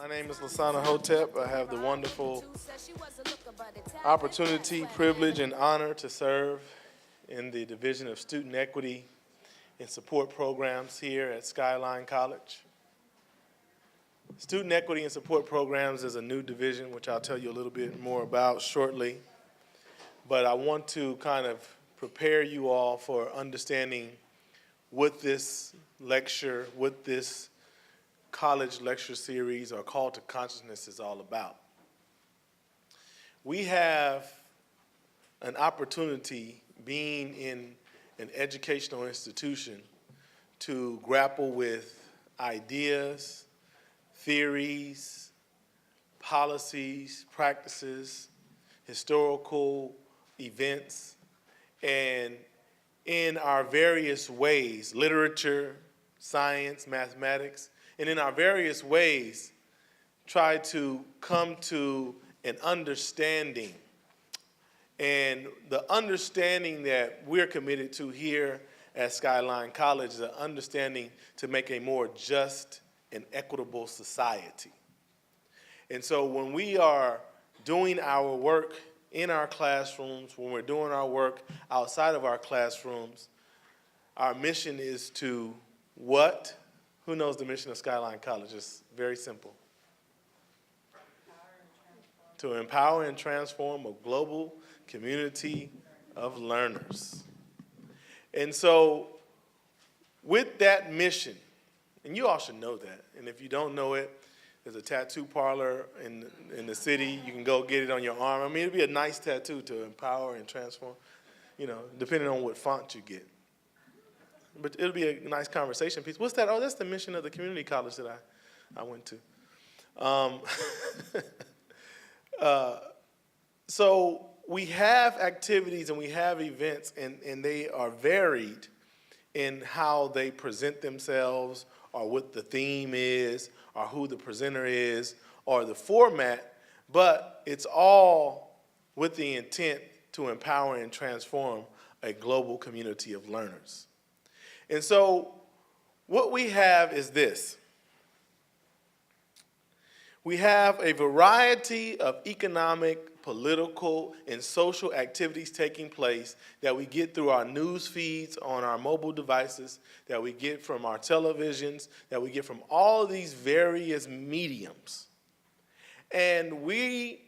My name is Lasana Hotep. I have the wonderful opportunity, privilege, and honor to serve in the Division of Student Equity and Support Programs here at Skyline College. Student Equity and Support Programs is a new division, which I'll tell you a little bit more about shortly. But I want to kind of prepare you all for understanding what this lecture, what this college lecture series or Call to Consciousness is all about. We have an opportunity, being in an educational institution, to grapple with ideas, theories, policies, practices, historical events, and in our various ways, literature, science, mathematics, and in our various ways, try to come to an understanding. And the understanding that we're committed to here at Skyline College is an understanding to make a more just and equitable society. And so when we are doing our work in our classrooms, when we're doing our work outside of our classrooms, our mission is to what? Who knows the mission of Skyline College? It's very simple. To empower and transform a global community of learners. And so with that mission, and you all should know that, and if you don't know it, there's a tattoo parlor in the city. You can go get it on your arm. I mean, it'd be a nice tattoo to empower and transform, depending on what font you get. But it'll be a nice conversation piece. What's that? Oh, that's the mission of the community college that I went to. So we have activities and we have events, and they are varied in how they present themselves, or what the theme is, or who the presenter is, or the format, but it's all with the intent to empower and transform a global community of learners. And so what we have is this. We have a variety of economic, political, and social activities taking place that we get through our news feeds on our mobile devices, that we get from our televisions, that we get from all of these various mediums. And we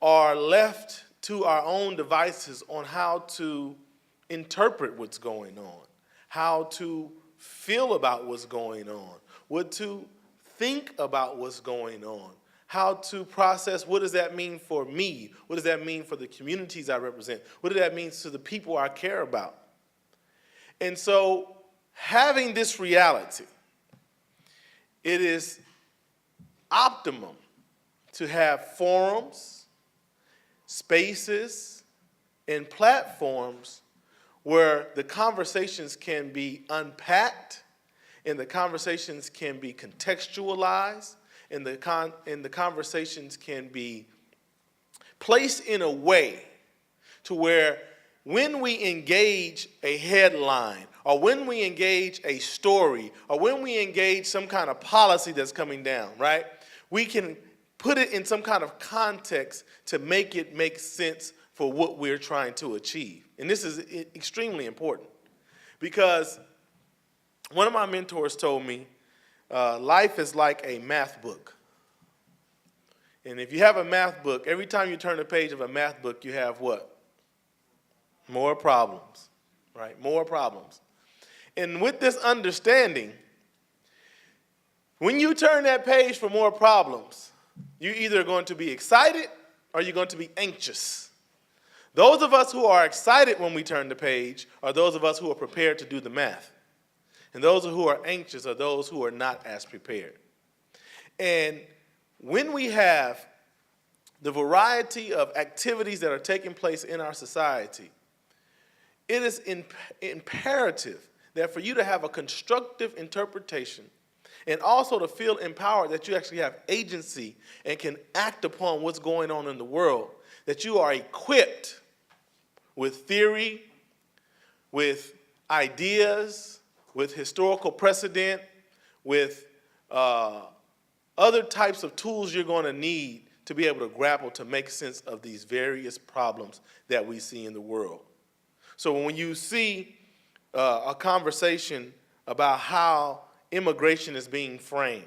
are left to our own devices on how to interpret what's going on, how to feel about what's going on, what to think about what's going on, how to process what does that mean for me, what does that mean for the communities I represent, what does that mean to the people I care about. And so having this reality, it is optimum to have forums, spaces, and platforms where the conversations can be unpacked, and the conversations can be contextualized, and the conversations can be placed in a way to where when we engage a headline, or when we engage a story, or when we engage some kind of policy that's coming down, right, we can put it in some kind of context to make it make sense for what we're trying to achieve. And this is extremely important, because one of my mentors told me, life is like a math book. And if you have a math book, every time you turn a page of a math book, you have what? More problems, right? More problems. And with this understanding, when you turn that page for more problems, you're either going to be excited or you're going to be anxious. Those of us who are excited when we turn the page are those of us who are prepared to do the math. And those who are anxious are those who are not as prepared. And when we have the variety of activities that are taking place in our society, it is imperative that for you to have a constructive interpretation and also to feel empowered that you actually have agency and can act upon what's going on in the world, that you are equipped with theory, with ideas, with historical precedent, with other types of tools you're going to need to be able to grapple to make sense of these various problems that we see in the world. So when you see a conversation about how immigration is being framed,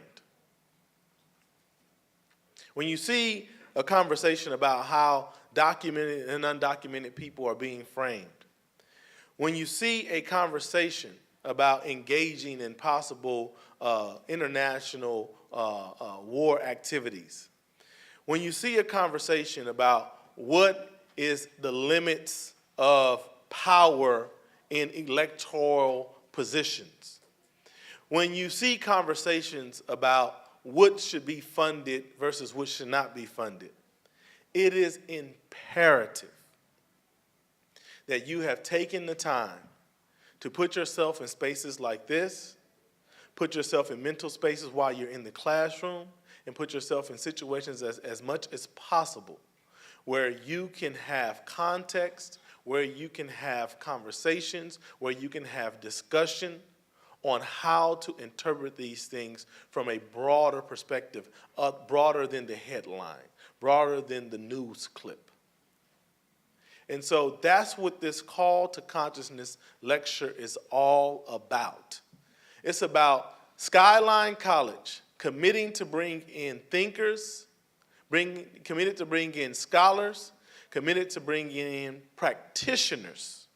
when you see a conversation about how documented and undocumented people are being framed, when you see a conversation about engaging in possible international war activities, when you see a conversation about what is the limits of power in electoral positions, when you see conversations about what should be funded versus what should not be funded, it is imperative that you have taken the time to put yourself in spaces like this, put yourself in mental spaces while you're in the classroom, and put yourself in situations as much as possible where you can have context, where you can have conversations, where you can have discussion on how to interpret these things from a broader perspective, broader than the headline, broader than the news clip. And so that's what this Call to Consciousness lecture is all about. It's about Skyline College committing to bring in thinkers, committed to bring in scholars, committed to bring in practitioners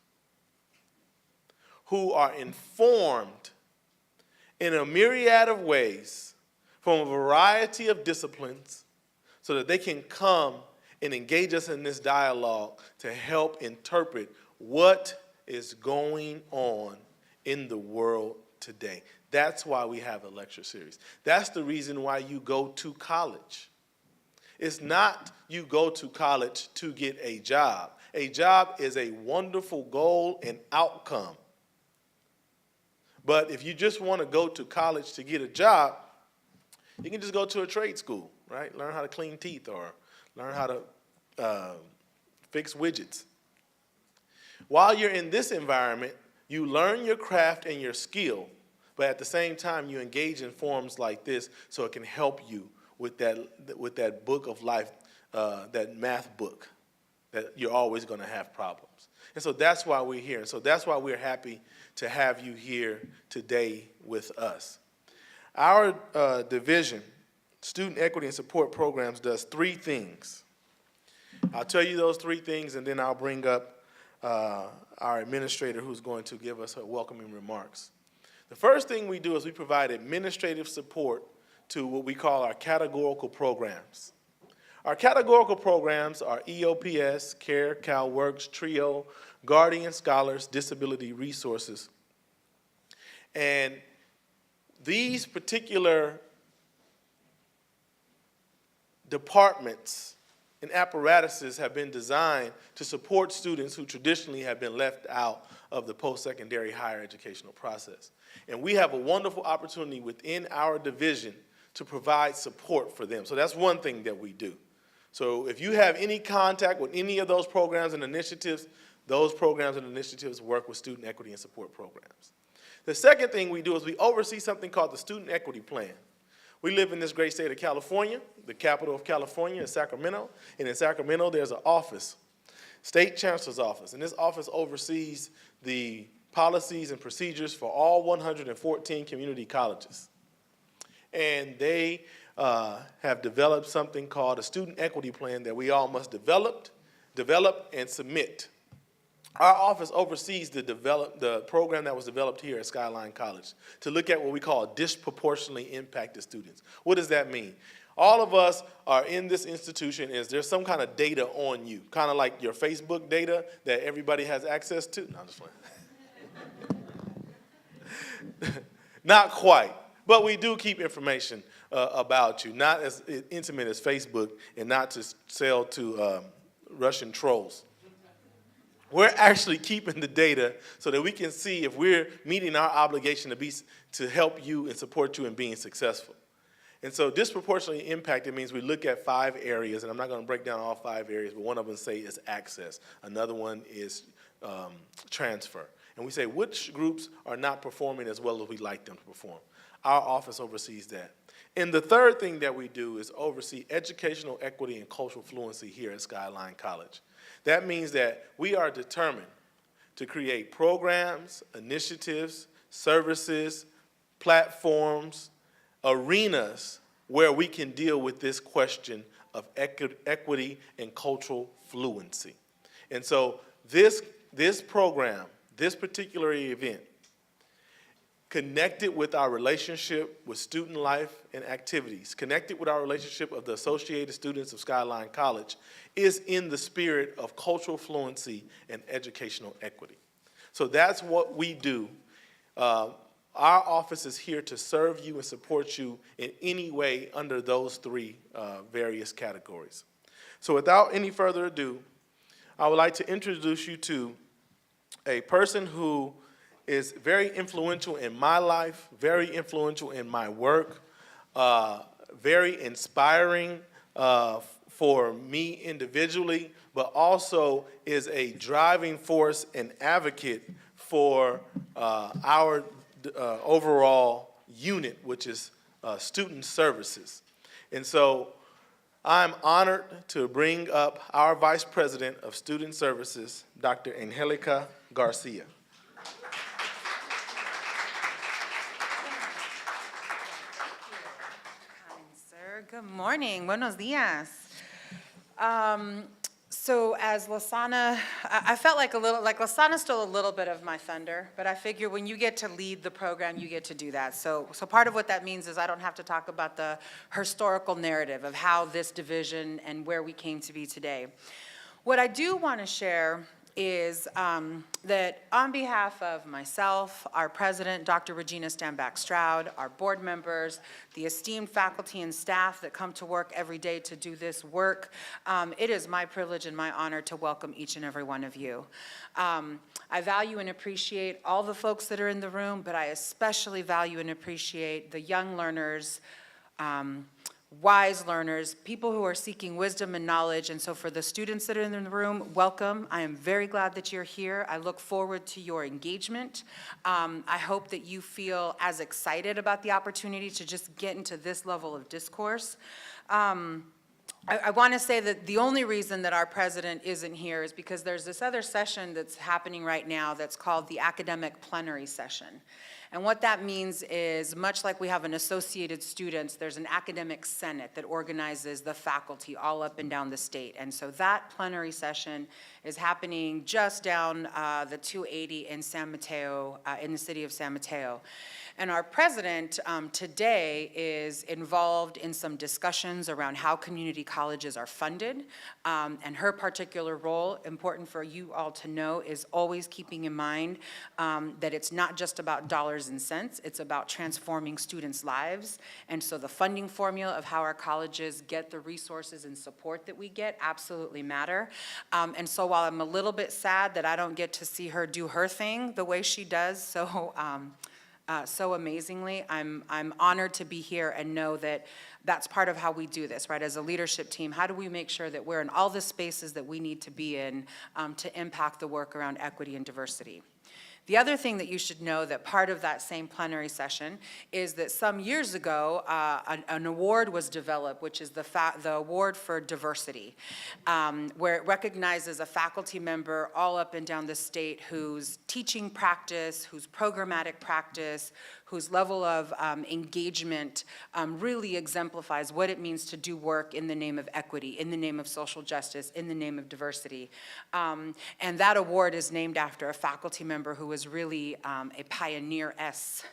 who are informed in a myriad of ways from a variety of disciplines so that they can come and engage us in this dialogue to help interpret what is going on in the world today. That's why we have a lecture series. That's the reason why you go to college. It's not you go to college to get a job. A job is a wonderful goal and outcome. But if you just want to go to college to get a job, you can just go to a trade school, right? Learn how to clean teeth or learn how to fix widgets. While you're in this environment, you learn your craft and your skill, but at the same time, you engage in forums like this so it can help you with that book of life, that math book, that you're always going to have problems. And so that's why we're here. And so that's why we're happy to have you here today with us. Our division, Student Equity and Support Programs, does three things. I'll tell you those three things, and then I'll bring up our administrator who's going to give us her welcoming remarks. The first thing we do is we provide administrative support to what we call our categorical programs. Our categorical programs are EOPS, CARE, CalWorks, TRIO, Guardian Scholars, Disability Resources. And these particular departments and apparatuses have been designed to support students who traditionally have been left out of the post-secondary higher educational process. And we have a wonderful opportunity within our division to provide support for them. So that's one thing that we do. So if you have any contact with any of those programs and initiatives, those programs and initiatives work with student equity and support programs. The second thing we do is we oversee something called the Student Equity Plan. We live in this great state of California. The capital of California is Sacramento. And in Sacramento, there's an office, State Chancellor's Office. And this office oversees the policies and procedures for all 114 community colleges. And they have developed something called a Student Equity Plan that we all must develop and submit. Our office oversees the program that was developed here at Skyline College to look at what we call disproportionately impacted students. What does that mean? All of us are in this institution. There's some kind of data on you, kind of like your Facebook data that everybody has access to? No, I'm just playing. Not quite, but we do keep information about you, not as intimate as Facebook and not to sell to Russian trolls. We're actually keeping the data so that we can see if we're meeting our obligation to help you and support you in being successful. And so disproportionately impacted means we look at 5 areas, and I'm not going to break down all 5 areas, but one of them is access. Another one is transfer. And we say which groups are not performing as well as we'd like them to perform. Our office oversees that. And the third thing that we do is oversee educational equity and cultural fluency here at Skyline College. That means that we are determined to create programs, initiatives, services, platforms, arenas where we can deal with this question of equity and cultural fluency. And so this program, this particular event, connected with our relationship with student life and activities, connected with our relationship of the Associated Students of Skyline College, is in the spirit of cultural fluency and educational equity. So that's what we do. Our office is here to serve you and support you in any way under those three various categories. So without any further ado, I would like to introduce you to a person who is very influential in my life, very influential in my work, very inspiring for me individually, but also is a driving force and advocate for our overall unit, which is student services. And so I'm honored to bring up our Vice President of Student Services, Dr. Angelica Garcia. Good morning. Buenos dias. So as Lasana, I felt like Lasana stole a little bit of my thunder, but I figure when you get to lead the program, you get to do that. So part of what that means is I don't have to talk about the historical narrative of how this division and where we came to be today. What I do want to share is that on behalf of myself, our president, Dr. Regina Stanback-Stroud, our board members, the esteemed faculty and staff that come to work every day to do this work, it is my privilege and my honor to welcome each and every one of you. I value and appreciate all the folks that are in the room, but I especially value and appreciate the young learners, wise learners, people who are seeking wisdom and knowledge. And so for the students that are in the room, welcome. I am very glad that you're here. I look forward to your engagement. I hope that you feel as excited about the opportunity to just get into this level of discourse. I want to say that the only reason that our president isn't here is because there's this other session that's happening right now that's called the academic plenary session. And what that means is, much like we have an Associated Students, there's an academic senate that organizes the faculty all up and down the state. And so that plenary session is happening just down the 280 in San Mateo, in the city of San Mateo. And our president today is involved in some discussions around how community colleges are funded. And her particular role, important for you all to know, is always keeping in mind that it's not just about dollars and cents, it's about transforming students' lives. And so the funding formula of how our colleges get the resources and support that we get absolutely matter. And so while I'm a little bit sad that I don't get to see her do her thing the way she does, so amazingly, I'm honored to be here and know that that's part of how we do this, right? As a leadership team, how do we make sure that we're in all the spaces that we need to be in to impact the work around equity and diversity? The other thing that you should know that part of that same plenary session is that some years ago, an award was developed, which is the award for diversity, where it recognizes a faculty member all up and down the state whose teaching practice, whose programmatic practice, whose level of engagement really exemplifies what it means to do work in the name of equity, in the name of social justice, in the name of diversity. And that award is named after a faculty member who was really a pioneer S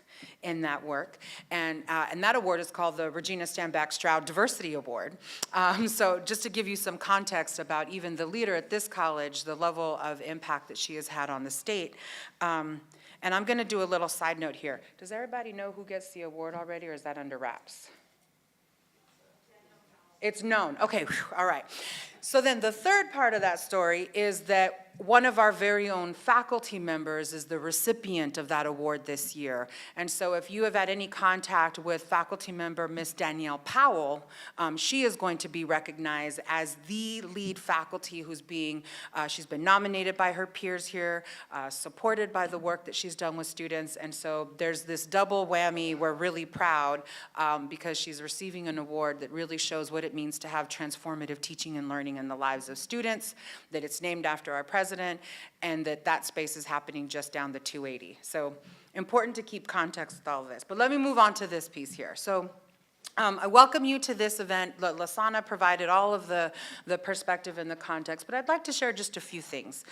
in that work. And that award is called the Regina Stanback-Stroud Diversity Award. So just to give you some context about even the leader at this college, the level of impact that she has had on the state. And I'm going to do a little side note here. Does everybody know who gets the award already, or is that under wraps? It's known. Okay, whew, all right. So then the third part of that story is that one of our very own faculty members is the recipient of that award this year. And so if you have had any contact with faculty member Miss Danielle Powell, she is going to be recognized as the lead faculty who's she's been nominated by her peers here, supported by the work that she's done with students. And so there's this double whammy. We're really proud because she's receiving an award that really shows what it means to have transformative teaching and learning in the lives of students, that it's named after our president, and that space is happening just down the 280. So important to keep context with all of this. But let me move on to this piece here. So I welcome you to this event. Lasana provided all of the perspective and the context, but I'd like to share just a few things.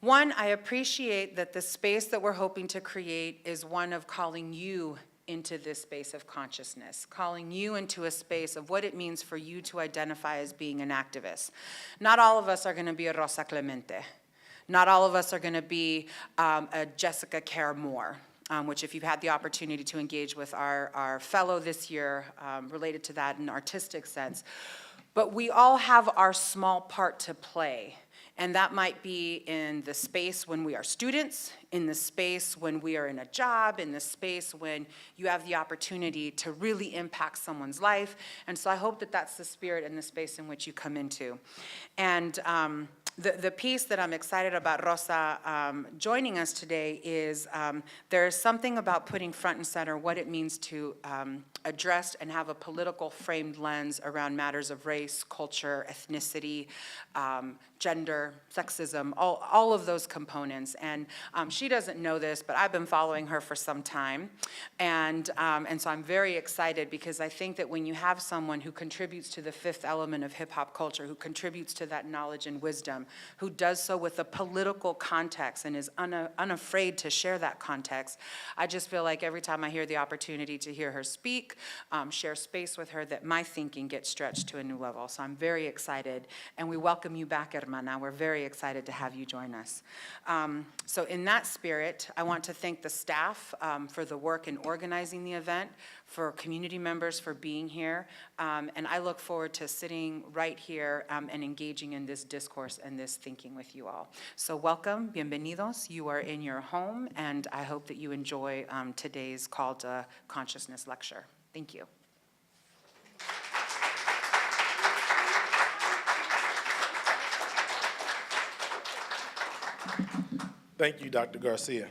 One, I appreciate that the space that we're hoping to create is one of calling you into this space of consciousness, calling you into a space of what it means for you to identify as being an activist. Not all of us are going to be a Rosa Clemente. Not all of us are going to be a Jessica Care Moore, which if you've had the opportunity to engage with our fellow this year related to that in an artistic sense. But we all have our small part to play. And that might be in the space when we are students, in the space when we are in a job, in the space when you have the opportunity to really impact someone's life. And so I hope that that's the spirit and the space in which you come into. And the piece that I'm excited about Rosa joining us today is there is something about putting front and center what it means to address and have a political framed lens around matters of race, culture, ethnicity, gender, sexism, all of those components. And she doesn't know this, but I've been following her for some time. And so I'm very excited because I think that when you have someone who contributes to the fifth element of hip hop culture, who contributes to that knowledge and wisdom, who does so with a political context and is unafraid to share that context, I just feel like every time I hear the opportunity to hear her speak, share space with her, that my thinking gets stretched to a new level. So I'm very excited, and we welcome you back, hermana. We're very excited to have you join us. So in that spirit, I want to thank the staff for the work in organizing the event, for community members for being here, and I look forward to sitting right here and engaging in this discourse and this thinking with you all. So welcome, bienvenidos. You are in your home, and I hope that you enjoy today's Call to Consciousness lecture. Thank you. Thank you, Dr. Garcia.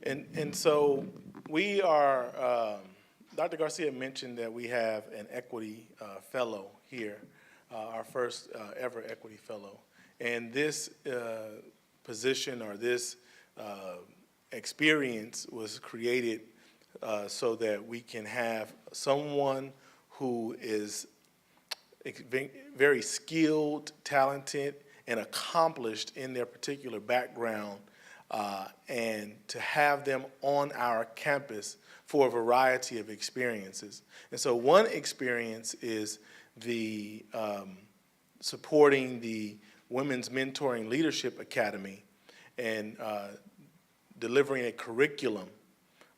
And so we are, Dr. Garcia mentioned that we have an equity fellow here, our first ever equity fellow. And this position or this experience was created so that we can have someone who is very skilled, talented, and accomplished in their particular background, and to have them on our campus for a variety of experiences. And so one experience is the supporting the Women's Mentoring Leadership Academy and delivering a curriculum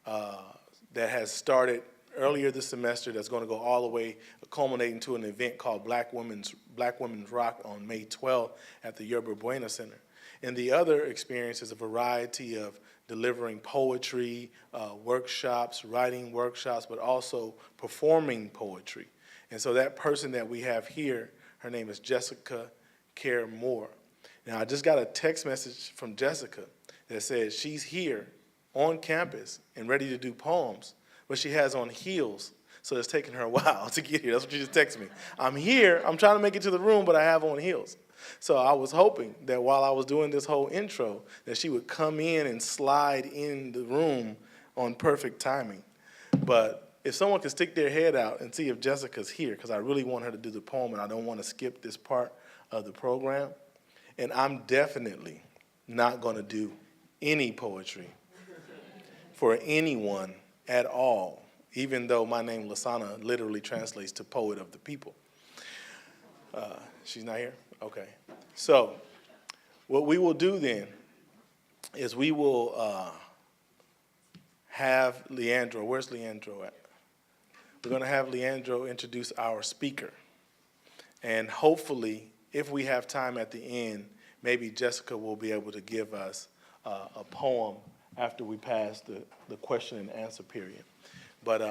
that has started earlier this semester that's going to go all the way, culminating to an event called Black Women's Rock on May 12th at the Yerba Buena Center. And the other experience is a variety of delivering poetry, workshops, writing workshops, but also performing poetry. And so that person that we have here, her name is Jessica Care Moore. Now, I just got a text message from Jessica that says she's here on campus and ready to do poems, but she has on heels, so it's taking her a while to get here. That's what she just texted me. I'm here, I'm trying to make it to the room, but I have on heels. So I was hoping that while I was doing this whole intro, that she would come in and slide in the room on perfect timing. But if someone could stick their head out and see if Jessica's here, because I really want her to do the poem and I don't want to skip this part of the program. And I'm definitely not going to do any poetry for anyone at all, even though my name, Lasana, literally translates to poet of the people. She's not here? Okay. So what we will do then is we will have Leandro. Where's Leandro at? We're going to have Leandro introduce our speaker. And hopefully, if we have time at the end, maybe Jessica will be able to give us a poem after we pass the question and answer period. But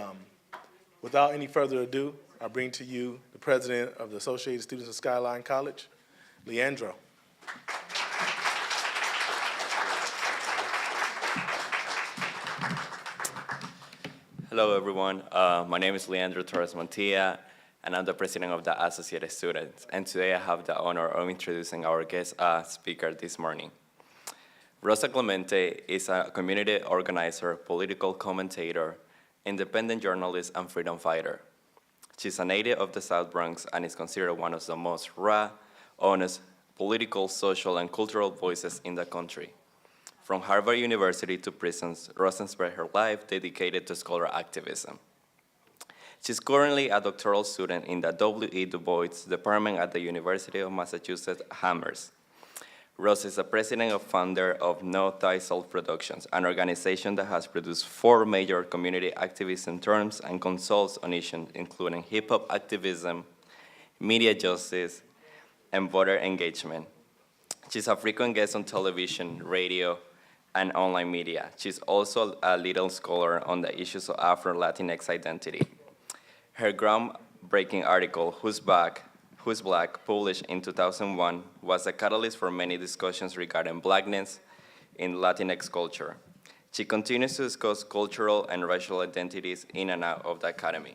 without any further ado, I bring to you the president of the Associated Students of Skyline College, Leandro. Hello, everyone. My name is Leandro Torres Montilla, and I'm the president of the Associated Students. And today I have the honor of introducing our guest speaker this morning. Rosa Clemente is a community organizer, political commentator, independent journalist, and freedom fighter. She's a native of the South Bronx and is considered one of the most raw, honest, political, social, and cultural voices in the country. From Harvard University to prisons, Rosa spent her life dedicated to scholar activism. She's currently a doctoral student in the W.E. Du Bois Department at the University of Massachusetts Amherst. Rosa is the president and founder of No Thigh Salt Productions, an organization that has produced 4 major community activism terms and consults on issues including hip-hop activism, media justice, and voter engagement. She's a frequent guest on television, radio, and online media. She's also a leading scholar on the issues of Afro-Latinx identity. Her groundbreaking article, Who's Black, published in 2001, was a catalyst for many discussions regarding Blackness in Latinx culture. She continues to discuss cultural and racial identities in and out of the academy.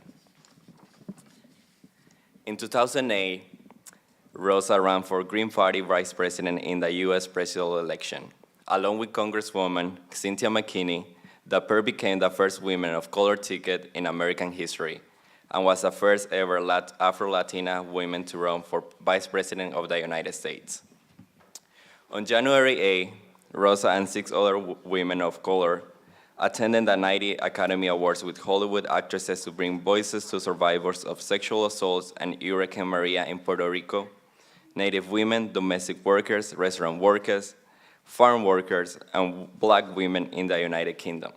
In 2008, Rosa ran for Green Party vice president in the U.S. presidential election. Along with Congresswoman Cynthia McKinney, the pair became the first women of color ticket in American history and was the first ever Afro-Latina woman to run for vice president of the United States. On January 8, Rosa and 6 other women of color attended the 90 Academy Awards with Hollywood actresses to bring voices to survivors of sexual assaults and Hurricane Maria in Puerto Rico, Native women, domestic workers, restaurant workers, farm workers, and Black women in the United Kingdom.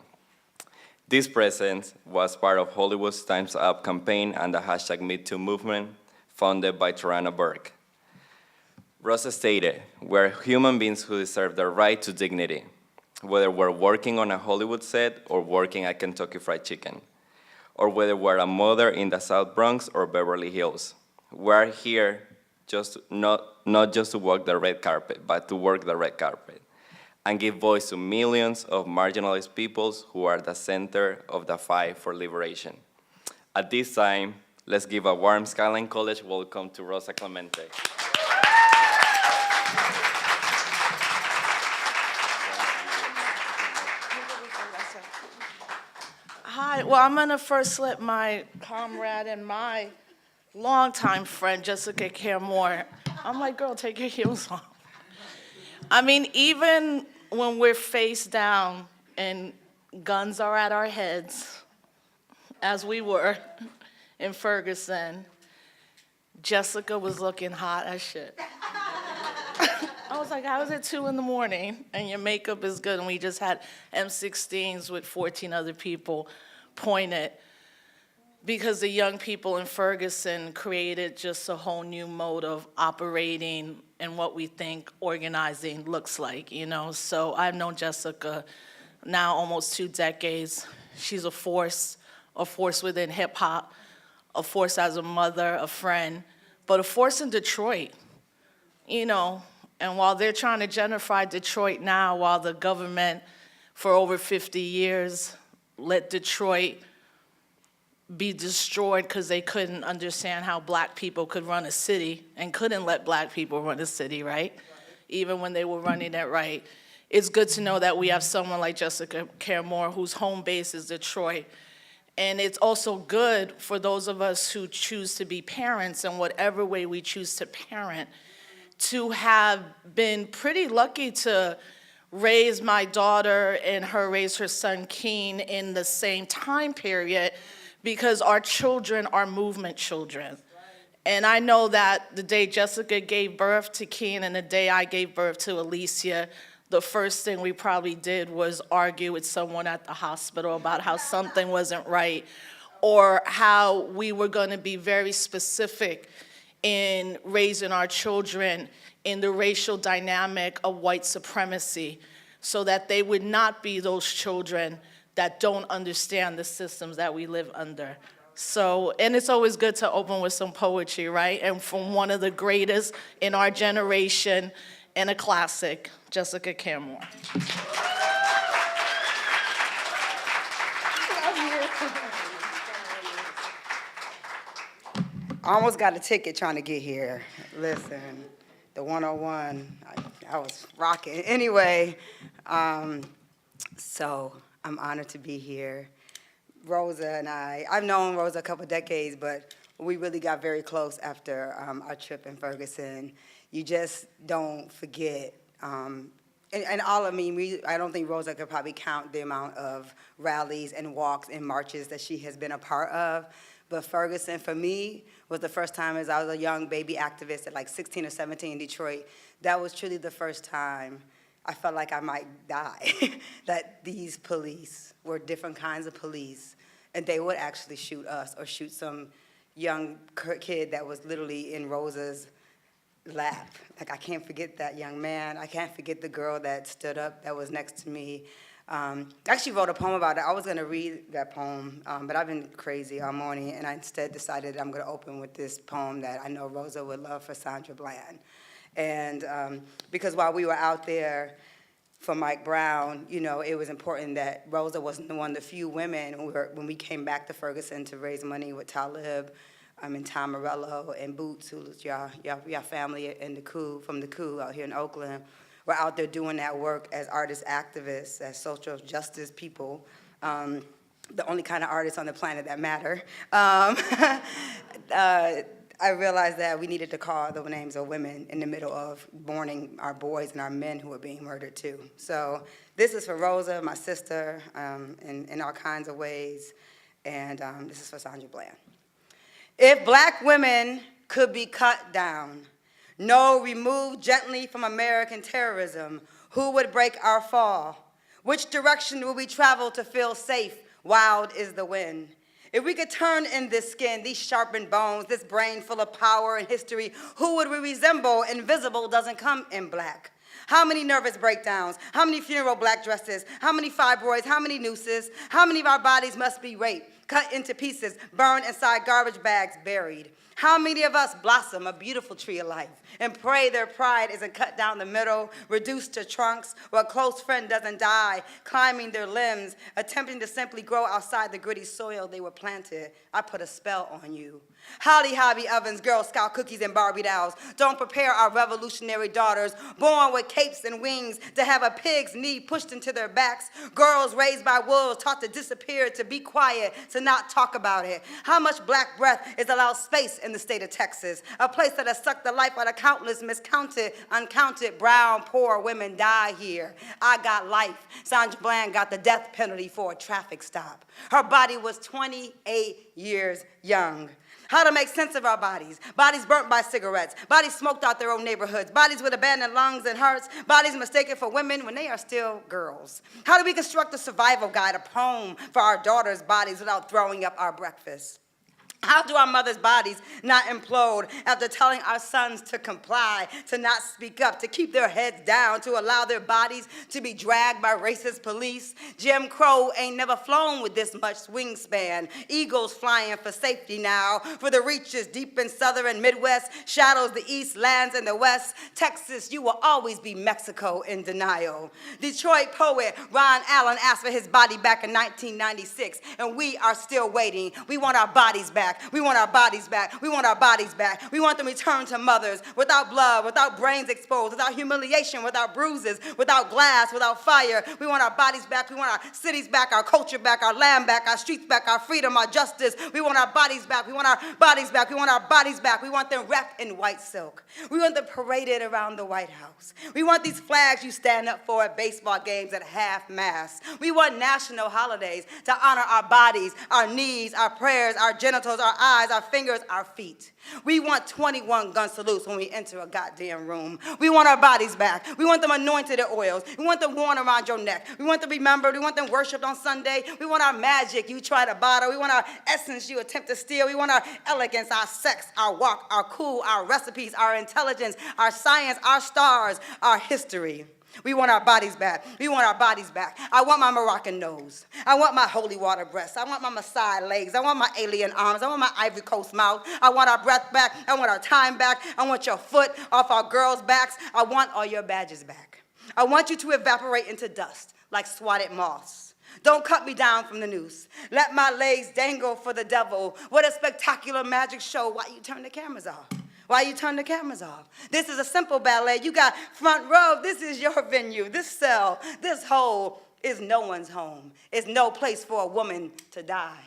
This presence was part of Hollywood's Time's Up campaign and the hashtag #MeToo movement, founded by Tarana Burke. Rosa stated, "We're human beings who deserve the right to dignity, whether we're working on a Hollywood set or working at Kentucky Fried Chicken, or whether we're a mother in the South Bronx or Beverly Hills. We're here not just to walk the red carpet, but to work the red carpet and give voice to millions of marginalized peoples who are the center of the fight for liberation." At this time, let's give a warm Skyline College welcome to Rosa Clemente. Hi, well, I'm gonna first let my comrade and my longtime friend, Jessica Caremore, I'm like, girl, take your heels off. I mean, even when we're face down and guns are at our heads, as we were in Ferguson, Jessica was looking hot as shit. I was like, how is it 2 a.m. and your makeup is good? And we just had M16s with 14 other people pointed because the young people in Ferguson created just a whole new mode of operating and what we think organizing looks like, you know? So I've known Jessica now almost 2 decades. She's a force within hip hop, a force as a mother, a friend, but a force in Detroit, you know? And while they're trying to gentrify Detroit now, while the government for over 50 years let Detroit be destroyed because they couldn't understand how Black people could run a city and couldn't let Black people run a city, right? Even when they were running it right. It's good to know that we have someone like Jessica Caremore whose home base is Detroit. And it's also good for those of us who choose to be parents in whatever way we choose to parent, to have been pretty lucky to raise my daughter and her raise her son Keen in the same time period, because our children are movement children. And I know that the day Jessica gave birth to Keen and the day I gave birth to Alicia, the first thing we probably did was argue with someone at the hospital about how something wasn't right, or how we were gonna be very specific in raising our children in the racial dynamic of white supremacy, so that they would not be those children that don't understand the systems that we live under. So, and it's always good to open with some poetry, right? And from one of the greatest in our generation, and a classic, Jessica Caramore. I almost got a ticket trying to get here. Listen, the 101, I was rocking. Anyway, so I'm honored to be here. Rosa and I've known Rosa a couple decades, but we really got very close after our trip in Ferguson. You just don't forget. And all of me, I don't think Rosa could probably count the amount of rallies and walks and marches that she has been a part of. But Ferguson, for me, was the first time as I was a young baby activist at like 16 or 17 in Detroit. That was truly the first time I felt like I might die, that these police were different kinds of police, and they would actually shoot us or shoot some young kid that was literally in Rosa's lap. Like, I can't forget that young man. I can't forget the girl that stood up that was next to me. I actually wrote a poem about it. I was going to read that poem, but I've been crazy all morning, and I instead decided I'm going to open with this poem that I know Rosa would love for Sandra Bland. And because while we were out there for Mike Brown, you know, it was important that Rosa wasn't one of the few women when we came back to Ferguson to raise money with Talib and Tom Morello and Boots, who's y'all family in the coup, from the coup out here in Oakland. We're out there doing that work as artists, activists, as social justice people, the only kind of artists on the planet that matter. I realized that we needed to call the names of women in the middle of mourning our boys and our men who were being murdered too. So this is for Rosa, my sister, in all kinds of ways, and this is for Sandra Bland. If black women could be cut down, no, removed gently from American terrorism, who would break our fall? Which direction will we travel to feel safe? Wild is the wind. If we could turn in this skin, these sharpened bones, this brain full of power and history, who would we resemble? Invisible doesn't come in black. How many nervous breakdowns? How many funeral black dresses? How many fibroids? How many nooses? How many of our bodies must be raped, cut into pieces, burned inside garbage bags, buried? How many of us blossom a beautiful tree of life and pray their pride isn't cut down the middle, reduced to trunks, where a close friend doesn't die, climbing their limbs, attempting to simply grow outside the gritty soil they were planted? I put a spell on you. Holly Hobby ovens, Girl Scout cookies, and Barbie dolls don't prepare our revolutionary daughters, born with capes and wings, to have a pig's knee pushed into their backs. Girls raised by wolves, taught to disappear, to be quiet, to not talk about it. How much black breath is allowed space in the state of Texas, a place that has sucked the life out of countless miscounted, uncounted brown, poor women die here. I got life. Sandra Bland got the death penalty for a traffic stop. Her body was 28 years young. How to make sense of our bodies. Bodies burnt by cigarettes. Bodies smoked out their own neighborhoods. Bodies with abandoned lungs and hearts. Bodies mistaken for women when they are still girls. How do we construct a survival guide, a poem for our daughters' bodies without throwing up our breakfast? How do our mothers' bodies not implode after telling our sons to comply, to not speak up, to keep their heads down, to allow their bodies to be dragged by racist police? Jim Crow ain't never flown with this much wingspan. Eagles flying for safety now, for the reaches deep in southern Midwest, shadows the east, lands in the west. Texas, you will always be Mexico in denial. Detroit poet Ron Allen asked for his body back in 1996, and we are still waiting. We want our bodies back. We want our bodies back. We want our bodies back. We want them returned to mothers without blood, without brains exposed, without humiliation, without bruises, without glass, without fire. We want our bodies back. We want our cities back, our culture back, our land back, our streets back, our freedom, our justice. We want our bodies back. We want our bodies back. We want our bodies back. We want them wrapped in white silk. We want them paraded around the White House. We want these flags you stand up for at baseball games at half-mast. We want national holidays to honor our bodies, our knees, our prayers, our genitals, our eyes, our fingers, our feet. We want 21 gun salutes when we enter a goddamn room. We want our bodies back. We want them anointed in oils. We want them worn around your neck. We want them remembered. We want them worshiped on Sunday. We want our magic you try to bottle. We want our essence you attempt to steal. We want our elegance, our sex, our walk, our cool, our recipes, our intelligence, our science, our stars, our history. We want our bodies back. We want our bodies back. I want my Moroccan nose. I want my holy water breasts. I want my Maasai legs. I want my alien arms. I want my Ivory Coast mouth. I want our breath back. I want our time back. I want your foot off our girls' backs. I want all your badges back. I want you to evaporate into dust like swatted moths. Don't cut me down from the noose. Let my legs dangle for the devil. What a spectacular magic show. Why you turn the cameras off? Why you turn the cameras off? This is a simple ballet. You got front row. This is your venue. This cell, this hole is no one's home. It's no place for a woman to die.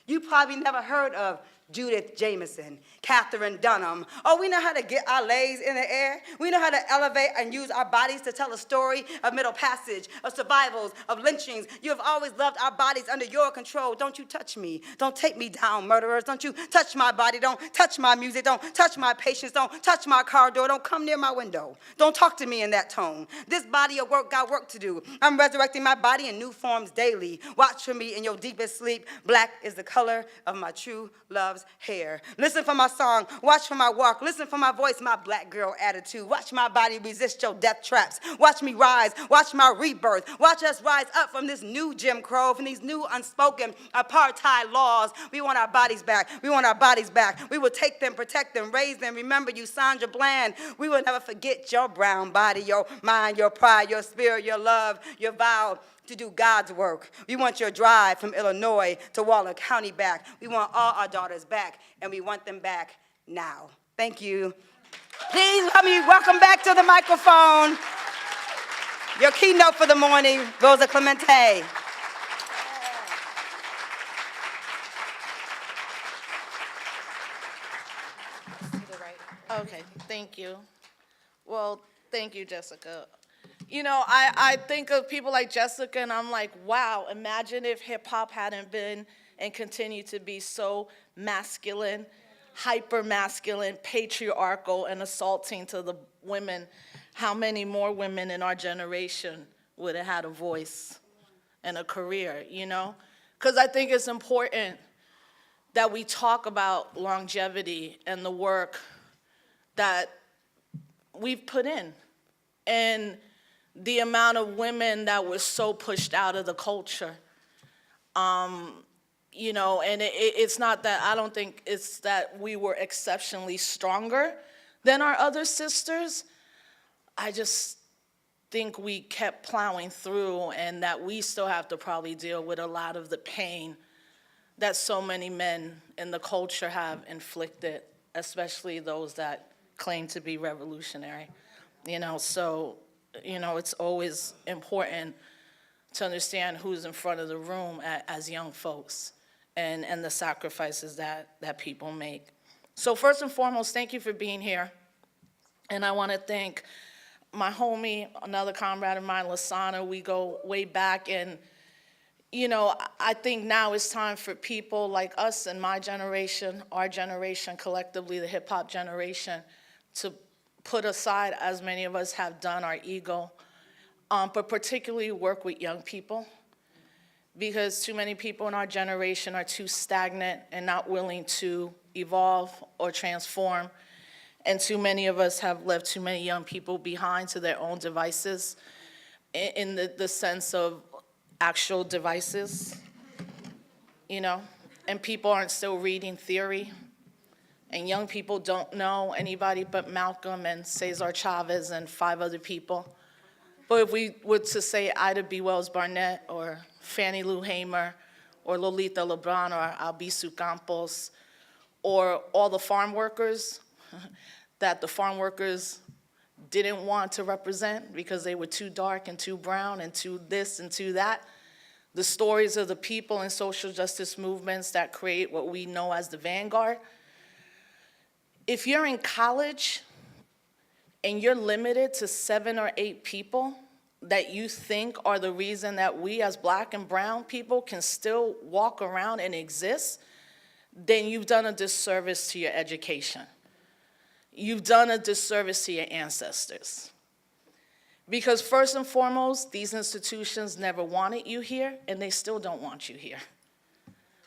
You probably never heard of Judith Jameson, Catherine Dunham. Oh, we know how to get our legs in the air. We know how to elevate and use our bodies to tell a story of middle passage, of survivals, of lynchings. You have always loved our bodies under your control. Don't you touch me. Don't take me down, murderers. Don't you touch my body. Don't touch my music. Don't touch my patience. Don't touch my car door. Don't come near my window. Don't talk to me in that tone. This body of work got work to do. I'm resurrecting my body in new forms daily. Watch for me in your deepest sleep. Black is the color of my true love's hair. Listen for my song. Watch for my walk. Listen for my voice, my black girl attitude. Watch my body resist your death traps. Watch me rise. Watch my rebirth. Watch us rise up from this new Jim Crow, from these new unspoken apartheid laws. We want our bodies back. We want our bodies back. We will take them, protect them, raise them. Remember you, Sandra Bland. We will never forget your brown body, your mind, your pride, your spirit, your love, your vow to do God's work. We want your drive from Illinois to Waller County back. We want all our daughters back, and we want them back now. Thank you. Please help me welcome back to the microphone your keynote for the morning, Rosa Clemente. Okay, thank you. Well, thank you, Jessica. You know, I think of people like Jessica, and I'm like, wow, imagine if hip-hop hadn't been and continued to be so masculine, hyper-masculine, patriarchal, and assaulting to the women. How many more women in our generation would have had a voice and a career, you know? Because I think it's important that we talk about longevity and the work that we've put in. And the amount of women that were so pushed out of the culture. You know, and it's not that, I don't think it's that we were exceptionally stronger than our other sisters. I just think we kept plowing through, and that we still have to probably deal with a lot of the pain that so many men in the culture have inflicted, especially those that claim to be revolutionary. You know, so, you know, it's always important to understand who's in front of the room as young folks, and the sacrifices that people make. So first and foremost, thank you for being here. And I want to thank my homie, another comrade of mine, Lasana. We go way back, and you know, I think now it's time for people like us and my generation, our generation collectively, the hip hop generation, to put aside, as many of us have done, our ego, but particularly work with young people, because too many people in our generation are too stagnant and not willing to evolve or transform, and too many of us have left too many young people behind to their own devices, in the sense of actual devices, you know, and people aren't still reading theory. And young people don't know anybody but Malcolm and Cesar Chavez and 5 other people. But if we were to say Ida B. Wells Barnett or Fannie Lou Hamer or Lolita Lebron or Albizu Campos or all the farm workers that the farm workers didn't want to represent because they were too dark and too brown and too this and too that, the stories of the people in social justice movements that create what we know as the vanguard. If you're in college and you're limited to 7 or 8 people that you think are the reason that we as black and brown people can still walk around and exist, then you've done a disservice to your education. You've done a disservice to your ancestors. Because first and foremost, these institutions never wanted you here, and they still don't want you here.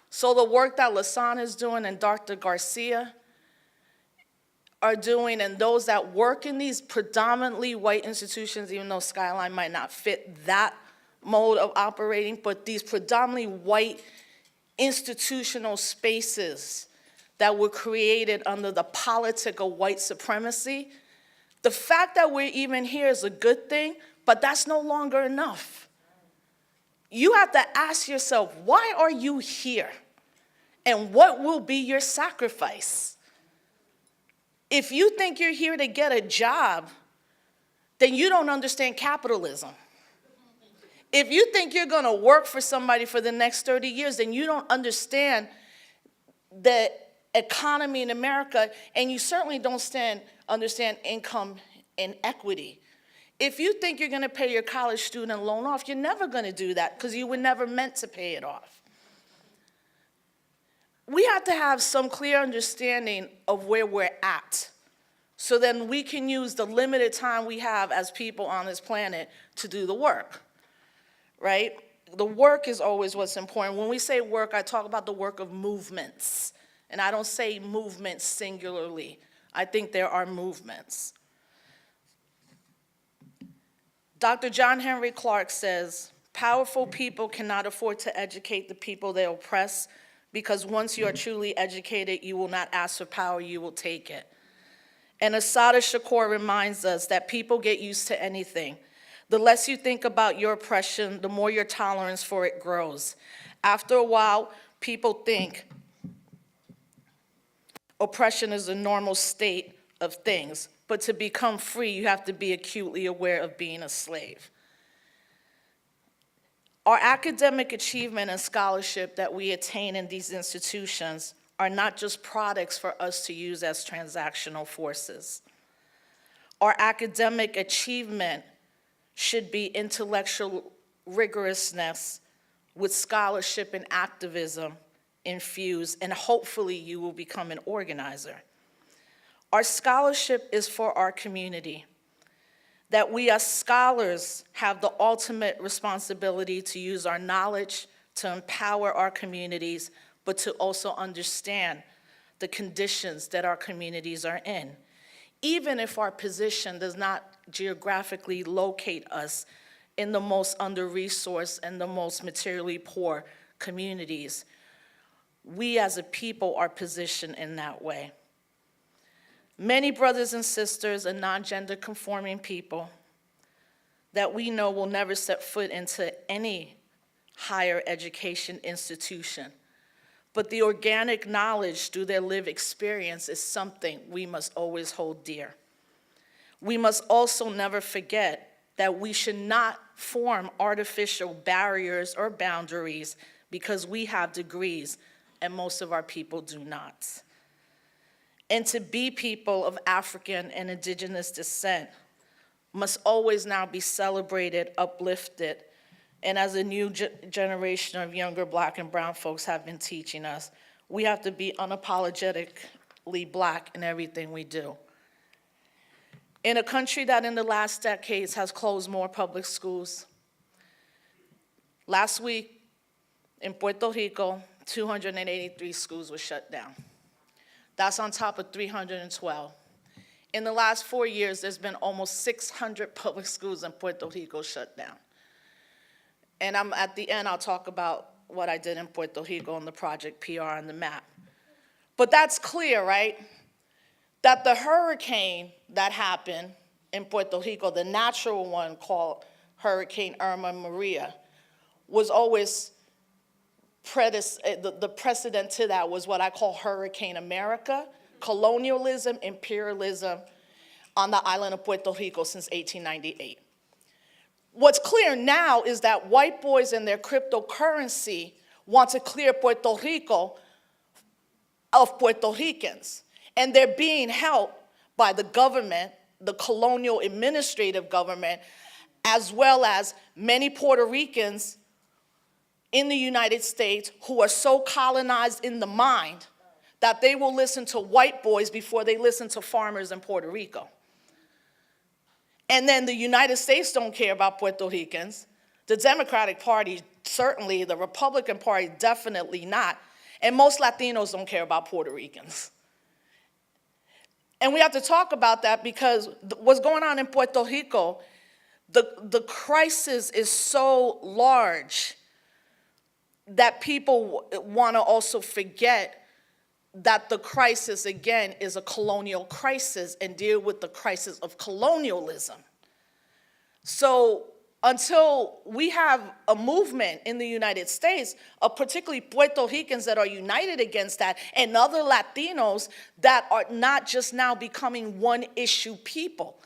So the work that Lasan is doing and Dr. Garcia are doing, and those that work in these predominantly white institutions, even though Skyline might not fit that mode of operating, but these predominantly white institutional spaces that were created under the politic of white supremacy, the fact that we're even here is a good thing, but that's no longer enough. You have to ask yourself, why are you here? And what will be your sacrifice? If you think you're here to get a job, then you don't understand capitalism. If you think you're going to work for somebody for the next 30 years, then you don't understand the economy in America, and you certainly don't understand income inequity. If you think you're going to pay your college student loan off, you're never going to do that because you were never meant to pay it off. We have to have some clear understanding of where we're at, so then we can use the limited time we have as people on this planet to do the work, right? The work is always what's important. When we say work, I talk about the work of movements, and I don't say movements singularly. I think there are movements. Dr. John Henry Clark says, powerful people cannot afford to educate the people they oppress, because once you are truly educated, you will not ask for power, you will take it. And Assata Shakur reminds us that people get used to anything. The less you think about your oppression, the more your tolerance for it grows. After a while, people think oppression is a normal state of things, but to become free, you have to be acutely aware of being a slave. Our academic achievement and scholarship that we attain in these institutions are not just products for us to use as transactional forces. Our academic achievement should be intellectual rigorousness with scholarship and activism infused, and hopefully you will become an organizer. Our scholarship is for our community, that we as scholars have the ultimate responsibility to use our knowledge to empower our communities, but to also understand the conditions that our communities are in. Even if our position does not geographically locate us in the most under-resourced and the most materially poor communities, we as a people are positioned in that way. Many brothers and sisters and non-gender conforming people that we know will never set foot into any higher education institution, but the organic knowledge through their lived experience is something we must always hold dear. We must also never forget that we should not form artificial barriers or boundaries because we have degrees and most of our people do not. And to be people of African and indigenous descent must always now be celebrated, uplifted, and as a new generation of younger Black and brown folks have been teaching us, we have to be unapologetically Black in everything we do. In a country that in the last decades has closed more public schools, last week in Puerto Rico, 283 schools were shut down. That's on top of 312. In the last 4 years, there's been almost 600 public schools in Puerto Rico shut down. And at the end, I'll talk about what I did in Puerto Rico on the project PR on the map. But that's clear, right? That the hurricane that happened in Puerto Rico, the natural one called Hurricane Irma Maria, was always the precedent to that was what I call Hurricane America, colonialism, imperialism on the island of Puerto Rico since 1898. What's clear now is that white boys and their cryptocurrency want to clear Puerto Rico of Puerto Ricans. And they're being helped by the government, the colonial administrative government, as well as many Puerto Ricans in the United States who are so colonized in the mind that they will listen to white boys before they listen to farmers in Puerto Rico. And then the United States don't care about Puerto Ricans. The Democratic Party, certainly, the Republican Party, definitely not. And most Latinos don't care about Puerto Ricans. And we have to talk about that because what's going on in Puerto Rico, the crisis is so large that people want to also forget that the crisis, again, is a colonial crisis and deal with the crisis of colonialism. So until we have a movement in the United States of particularly Puerto Ricans that are united against that and other Latinos that are not just now becoming one-issue people.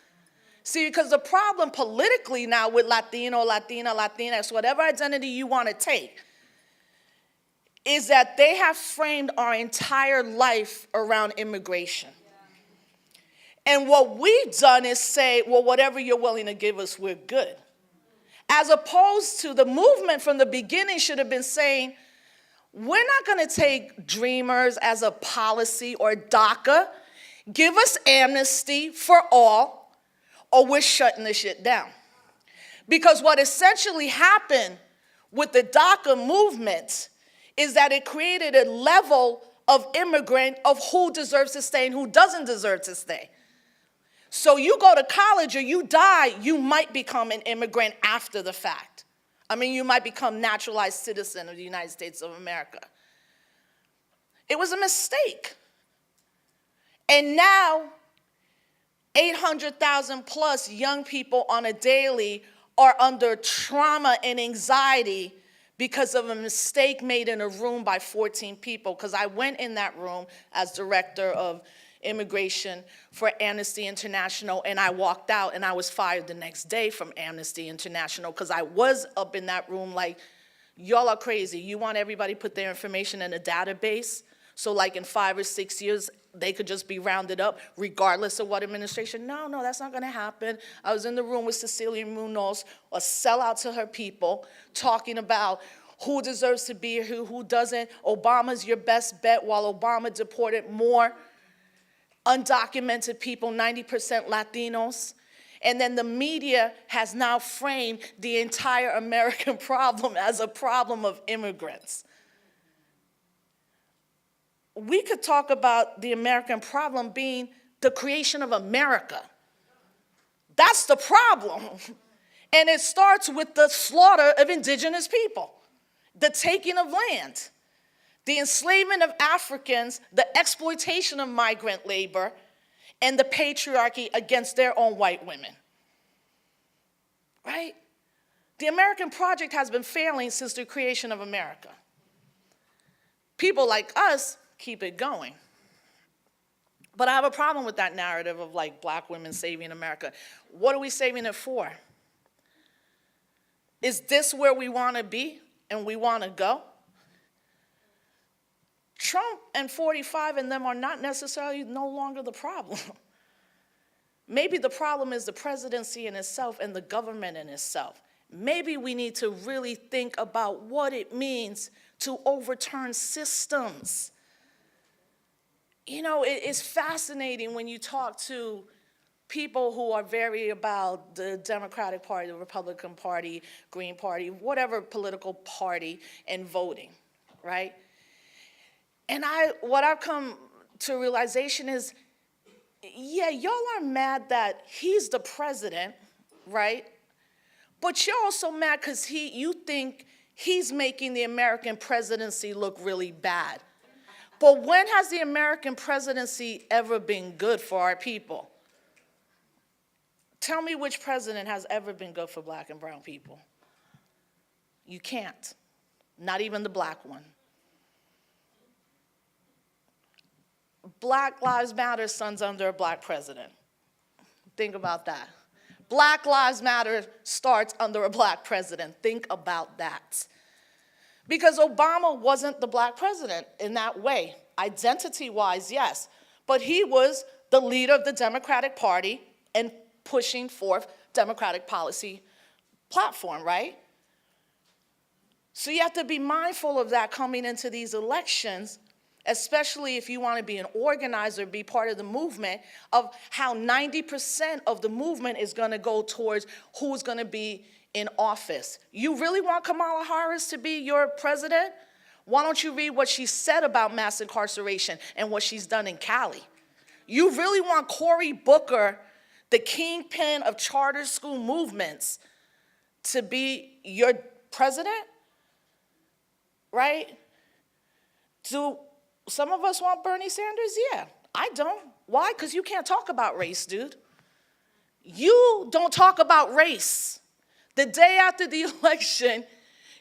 See, because the problem politically now with Latino, Latina, Latinx, whatever identity you want to take, is that they have framed our entire life around immigration. And what we've done is say, well, whatever you're willing to give us, we're good. As opposed to the movement from the beginning should have been saying, we're not going to take Dreamers as a policy or DACA. Give us amnesty for all, or we're shutting this shit down. Because what essentially happened with the DACA movement is that it created a level of immigrant of who deserves to stay and who doesn't deserve to stay. So you go to college or you die, you might become an immigrant after the fact. I mean, you might become naturalized citizen of the United States of America. It was a mistake. And now, 800,000 plus young people on a daily are under trauma and anxiety because of a mistake made in a room by 14 people. Because I went in that room as director of immigration for Amnesty International, and I walked out and I was fired the next day from Amnesty International because I was up in that room like, y'all are crazy. You want everybody to put their information in a database so like in 5 or 6 years they could just be rounded up regardless of what administration? No, that's not going to happen. I was in the room with Cecilia Munoz, a sellout to her people, talking about who deserves to be here, who doesn't. Obama's your best bet, while Obama deported more undocumented people, 90% Latinos. And then the media has now framed the entire American problem as a problem of immigrants. We could talk about the American problem being the creation of America. That's the problem. And it starts with the slaughter of indigenous people, the taking of land, the enslavement of Africans, the exploitation of migrant labor, and the patriarchy against their own white women. Right? The American project has been failing since the creation of America. People like us keep it going. But I have a problem with that narrative of like black women saving America. What are we saving it for? Is this where we want to be and we want to go? Trump and 45 and them are not necessarily no longer the problem. Maybe the problem is the presidency in itself and the government in itself. Maybe we need to really think about what it means to overturn systems. You know, it's fascinating when you talk to people who are very about the Democratic Party, the Republican Party, Green Party, whatever political party, and voting, right? And what I've come to realization is, yeah, y'all are mad that he's the president, right? But you're also mad because you think he's making the American presidency look really bad. But when has the American presidency ever been good for our people? Tell me which president has ever been good for black and brown people. You can't. Not even the black one. Black Lives Matter sons under a black president. Think about that. Black Lives Matter starts under a black president. Think about that. Because Obama wasn't the black president in that way. Identity-wise, yes. But he was the leader of the Democratic Party and pushing forth Democratic policy platform, right? So you have to be mindful of that coming into these elections especially if you want to be an organizer, be part of the movement, of how 90% of the movement is going to go towards who's going to be in office. You really want Kamala Harris to be your president? Why don't you read what she said about mass incarceration and what she's done in Cali? You really want Cory Booker, the kingpin of charter school movements, to be your president? Right? Do some of us want Bernie Sanders? Yeah, I don't. Why? Because you can't talk about race, dude. You don't talk about race. The day after the election,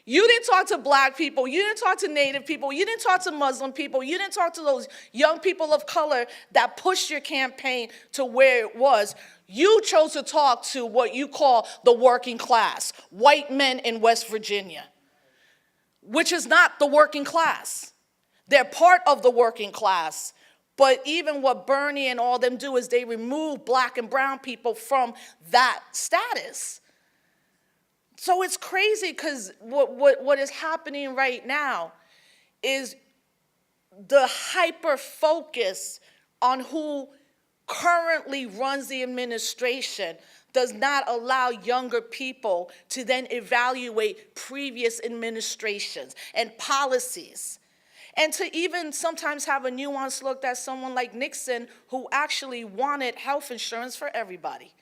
you didn't talk to black people, you didn't talk to Native people, you didn't talk to Muslim people, you didn't talk to those young people of color that pushed your campaign to where it was. You chose to talk to what you call the working class, white men in West Virginia, which is not the working class. They're part of the working class. But even what Bernie and all them do is they remove black and brown people from that status. So it's crazy because what is happening right now is the hyper focus on who currently runs the administration does not allow younger people to then evaluate previous administrations and policies. And to even sometimes have a nuanced look at someone like Nixon, who actually wanted health insurance for everybody.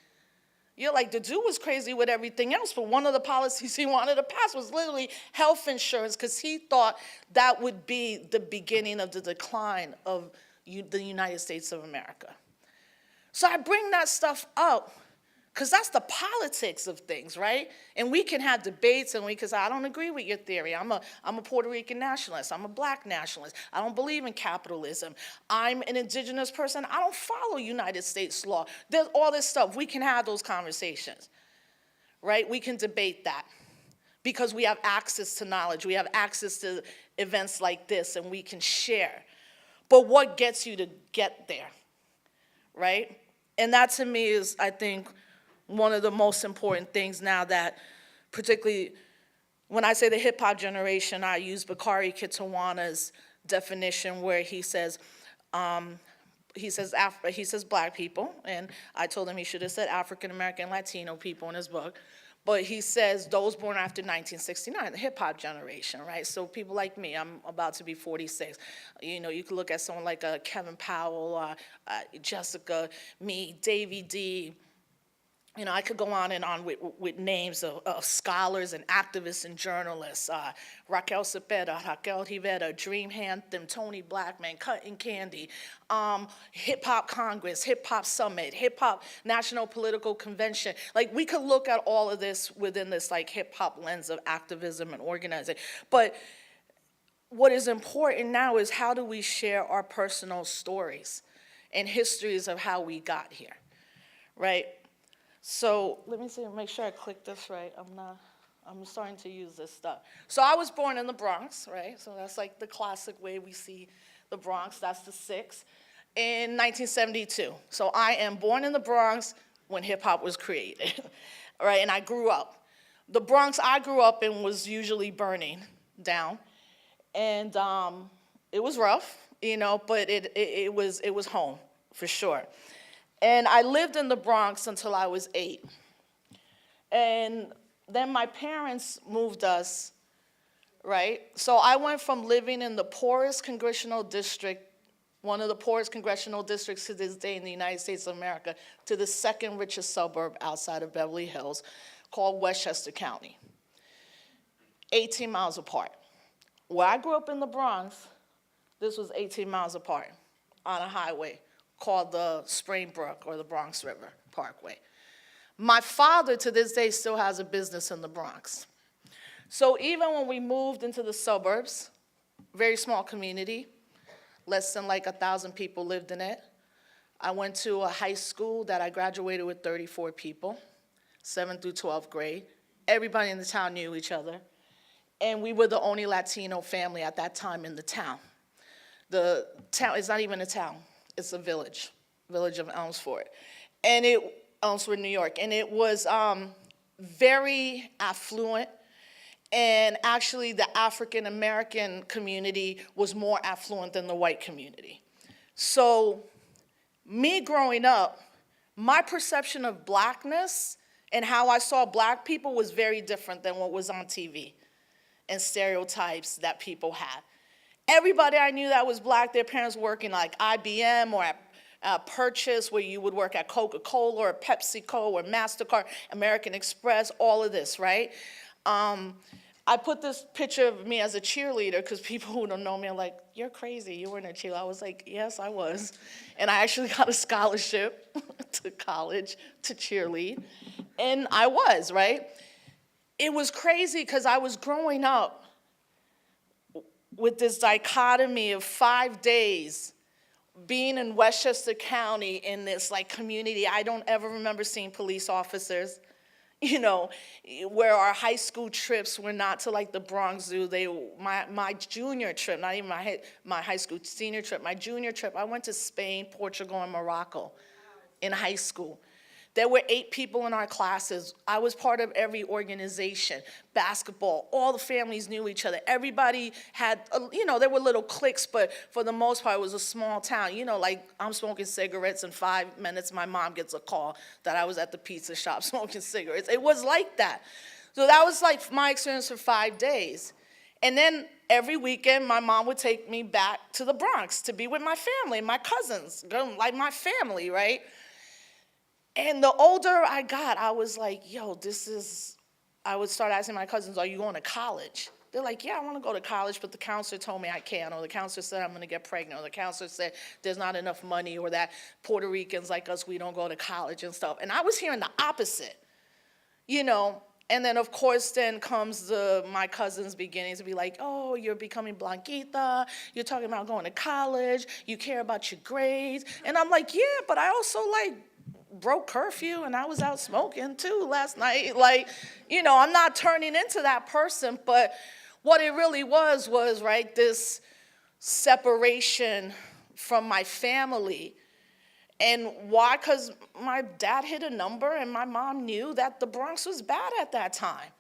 You're like, the dude was crazy with everything else, but one of the policies he wanted to pass was literally health insurance because he thought that would be the beginning of the decline of the United States of America. So I bring that stuff up because that's the politics of things, right? And we can have debates and we can say, I don't agree with your theory. I'm a Puerto Rican nationalist. I'm a black nationalist. I don't believe in capitalism. I'm an indigenous person. I don't follow United States law. There's all this stuff. We can have those conversations, right? We can debate that because we have access to knowledge. We have access to events like this and we can share. But what gets you to get there, right? And that to me is, I think, one of the most important things now that, particularly when I say the hip hop generation, I use Bakari Kitawana's definition where he says black people, and I told him he should have said African American Latino people in his book, but he says those born after 1969, the hip hop generation, right? So people like me, I'm about to be 46. You know, you could look at someone like Kevin Powell, Jessica, me, Davy D. You know, I could go on and on with names of scholars and activists and journalists. Raquel Cepeda, Raquel Rivera, Dream Anthem, Tony Blackman, Cutting Candy, Hip Hop Congress, Hip Hop Summit, Hip Hop National Political Convention. Like, we could look at all of this within this, like, hip hop lens of activism and organizing. But what is important now is how do we share our personal stories and histories of how we got here, right? So let me see, make sure I click this right. I'm starting to use this stuff. So I was born in the Bronx, right? So that's like the classic way we see the Bronx, that's the 6, in 1972. So I am born in the Bronx when hip hop was created, right? And I grew up. The Bronx I grew up in was usually burning down. And it was rough, you know, but it was home, for sure. And I lived in the Bronx until I was 8. And then my parents moved us, right? So I went from living in the poorest congressional district, one of the poorest congressional districts to this day in the United States of America, to the second richest suburb outside of Beverly Hills called Westchester County, 18 miles apart. Where I grew up in the Bronx, this was 18 miles apart on a highway called the Springbrook or the Bronx River Parkway. My father, to this day, still has a business in the Bronx. So even when we moved into the suburbs, very small community, less than like 1,000 people lived in it. I went to a high school that I graduated with 34 people, 7th through 12th grade. Everybody in the town knew each other. And we were the only Latino family at that time in the town. The town is not even a town. It's a village of Elmsford, Elmsford, New York. And it was very affluent And actually, the African-American community was more affluent than the white community. So me growing up, my perception of blackness and how I saw black people was very different than what was on TV and stereotypes that people had. Everybody I knew that was black, their parents working like IBM or at Purchase, where you would work at Coca-Cola or PepsiCo or MasterCard, American Express, all of this, right? I put this picture of me as a cheerleader because people who don't know me are like, you're crazy, you weren't a cheerleader. I was like, yes, I was. And I actually got a scholarship to college to cheerlead. And I was, right? It was crazy because I was growing up with this dichotomy of 5 days being in Westchester County in this like community. I don't ever remember seeing police officers, you know, where our high school trips were not to like the Bronx Zoo. My junior trip, not even my high school senior trip, my junior trip, I went to Spain, Portugal, and Morocco in high school. There were 8 people in our classes. I was part of every organization, basketball, all the families knew each other. Everybody had, you know, there were little cliques, but for the most part, it was a small town. You know, like I'm smoking cigarettes in 5 minutes, my mom gets a call that I was at the pizza shop smoking cigarettes. It was like that. So that was like my experience for 5 days. And then every weekend, my mom would take me back to the Bronx to be with my family, my cousins, like my family, right? And the older I got, I was like, yo, I would start asking my cousins, are you going to college? They're like, yeah, I want to go to college, but the counselor told me I can't, or the counselor said I'm going to get pregnant, or the counselor said there's not enough money, or that Puerto Ricans like us, we don't go to college and stuff. And I was hearing the opposite, you know? And then, of course, then comes my cousins beginning to be like, oh, you're becoming Blanquita, you're talking about going to college, you care about your grades. And I'm like, yeah, but I also like broke curfew and I was out smoking too last night. Like, you know, I'm not turning into that person, but what it really was, right, this separation from my family. And why? Because my dad hit a number and my mom knew that the Bronx was bad at that time.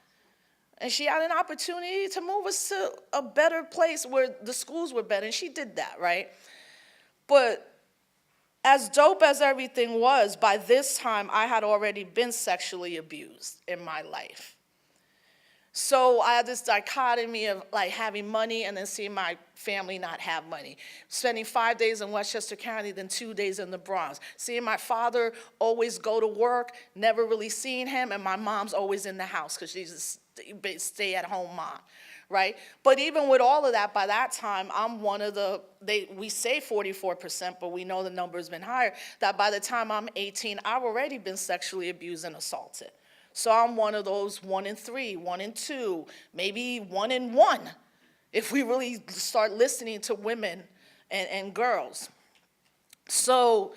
And she had an opportunity to move us to a better place where the schools were better, and she did that, right? But as dope as everything was, by this time, I had already been sexually abused in my life. So I had this dichotomy of like having money and then seeing my family not have money. Spending 5 days in Westchester County, then 2 days in the Bronx. Seeing my father always go to work, never really seeing him, and my mom's always in the house because she's a stay-at-home mom. Right? But even with all of that, by that time, I'm one of we say 44%, but we know the number's been higher, that by the time I'm 18, I've already been sexually abused and assaulted. So I'm one of those 1 in 3, 1 in 2, maybe 1 in 1, if we really start listening to women and girls. So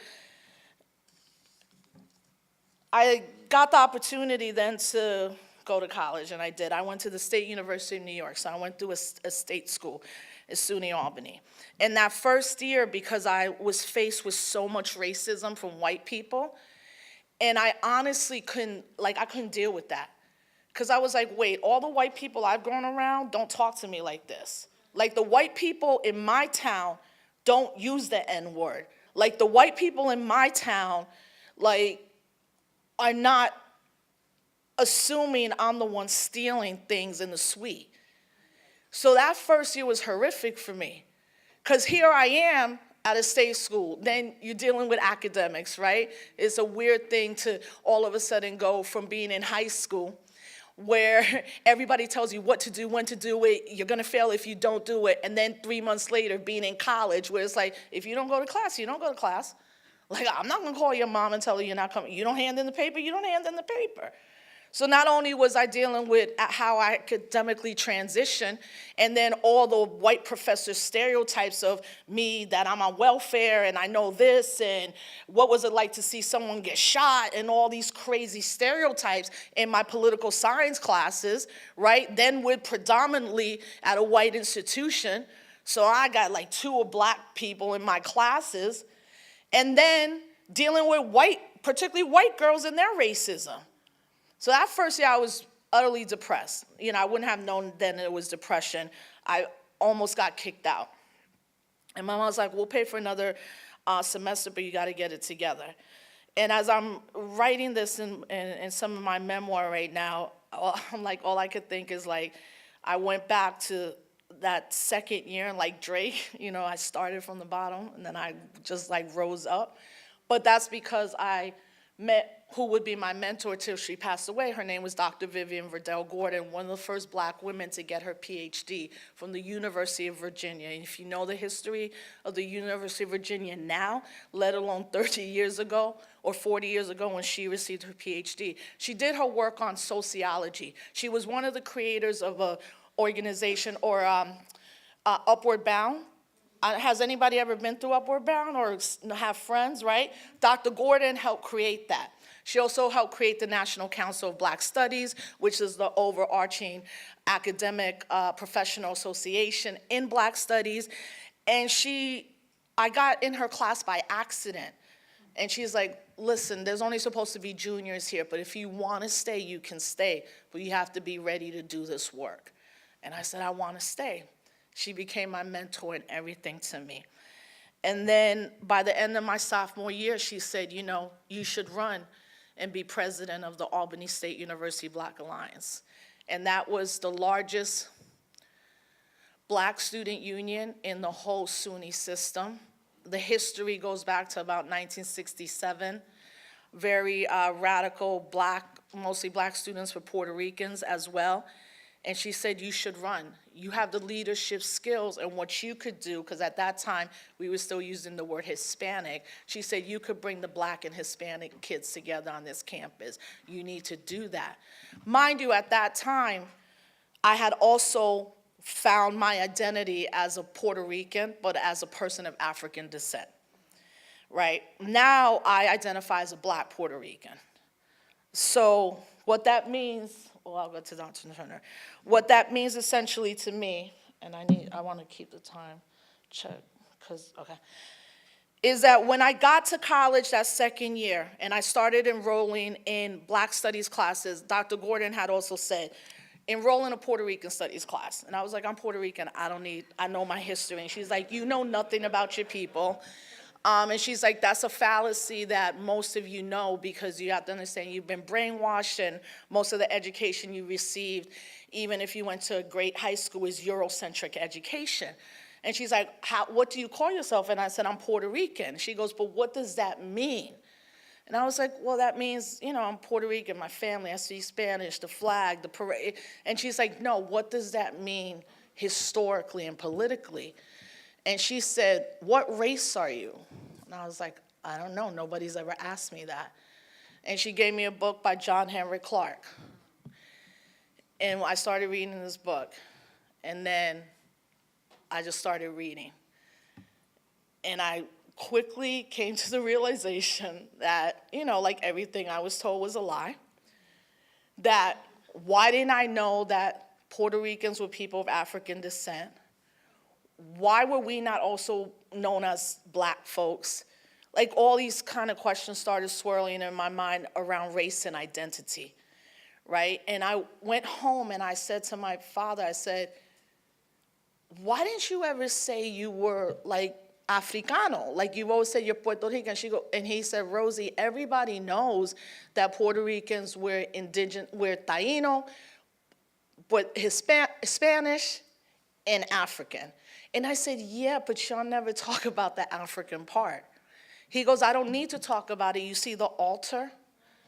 I got the opportunity then to go to college, and I did. I went to the State University of New York, so I went through a state school at SUNY Albany. And that first year, because I was faced with so much racism from white people, and I honestly couldn't deal with that. Because I was like, wait, all the white people I've grown around don't talk to me like this. Like the white people in my town don't use the N-word. Like the white people in my town, like, are not assuming I'm the one stealing things in the suite. So that first year was horrific for me. Because here I am at a state school. Then you're dealing with academics, right? It's a weird thing to all of a sudden go from being in high school where everybody tells you what to do, when to do it, you're gonna fail if you don't do it, and then 3 months later being in college where it's like, if you don't go to class, you don't go to class. Like, I'm not gonna call your mom and tell her you're not coming. You don't hand in the paper, you don't hand in the paper. So not only was I dealing with how I academically transition, and then all the white professor stereotypes of me, that I'm on welfare and I know this, and what was it like to see someone get shot, and all these crazy stereotypes in my political science classes, right? Then with predominantly at a white institution. So I got like 2 black people in my classes, and then dealing with particularly white girls and their racism. So that first year I was utterly depressed. You know, I wouldn't have known then it was depression. I almost got kicked out. And my mom was like, we'll pay for another semester, but you got to get it together. And as I'm writing this in some of my memoir right now, I'm like, all I could think is like, I went back to that second year, and like Drake, you know, I started from the bottom, and then I just like rose up. But that's because I met who would be my mentor till she passed away. Her name was Dr. Vivian Verdell Gordon, one of the first black women to get her PhD from the University of Virginia. And if you know the history of the University of Virginia now, let alone 30 years ago or 40 years ago when she received her PhD, she did her work on sociology. She was one of the creators of a organization or Upward Bound. Has anybody ever been through Upward Bound or have friends, right? Dr. Gordon helped create that. She also helped create the National Council of Black Studies, which is the overarching academic professional association in Black Studies. And I got in her class by accident. And she's like, listen, there's only supposed to be juniors here, but if you want to stay, you can stay, but you have to be ready to do this work. And I said, I want to stay. She became my mentor and everything to me. And then by the end of my sophomore year, she said, you know, you should run and be president of the Albany State University Black Alliance. And that was the largest black student union in the whole SUNY system. The history goes back to about 1967. Very radical black, mostly black students for Puerto Ricans as well. And she said, you should run. You have the leadership skills and what you could do, because at that time, we were still using the word Hispanic. She said, you could bring the black and Hispanic kids together on this campus. You need to do that. Mind you, at that time, I had also found my identity as a Puerto Rican, but as a person of African descent, right? Now, I identify as a black Puerto Rican. So what that means, well, I'll go to Dr. Turner. What that means essentially to me, and I want to keep the time check, is that when I got to college that second year and I started enrolling in Black Studies classes, Dr. Gordon had also said, enroll in a Puerto Rican studies class. And I was like, I'm Puerto Rican, I know my history. And she's like, you know nothing about your people. And she's like, that's a fallacy that most of you know, because you have to understand you've been brainwashed, and most of the education you received, even if you went to a great high school, is Eurocentric education. And she's like, what do you call yourself? And I said, I'm Puerto Rican. She goes, but what does that mean? And I was like, well, that means, you know, I'm Puerto Rican, my family, I speak Spanish, the flag, the parade. And she's like, no, what does that mean historically and politically? And she said, what race are you? And I was like, I don't know. Nobody's ever asked me that. And she gave me a book by John Henry Clark. And I started reading this book. And then I just started reading. And I quickly came to the realization that, you know, like everything I was told was a lie. That why didn't I know that Puerto Ricans were people of African descent? Why were we not also known as black folks? Like all these kind of questions started swirling in my mind around race and identity, right? And I went home and I said to my father, I said, why didn't you ever say you were like Africano? Like you always said you're Puerto Rican. And he said, Rosie, everybody knows that Puerto Ricans were indigenous, we're Taino, but Spanish and African. And I said, yeah, but y'all never talk about the African part. He goes, I don't need to talk about it. You see the altar?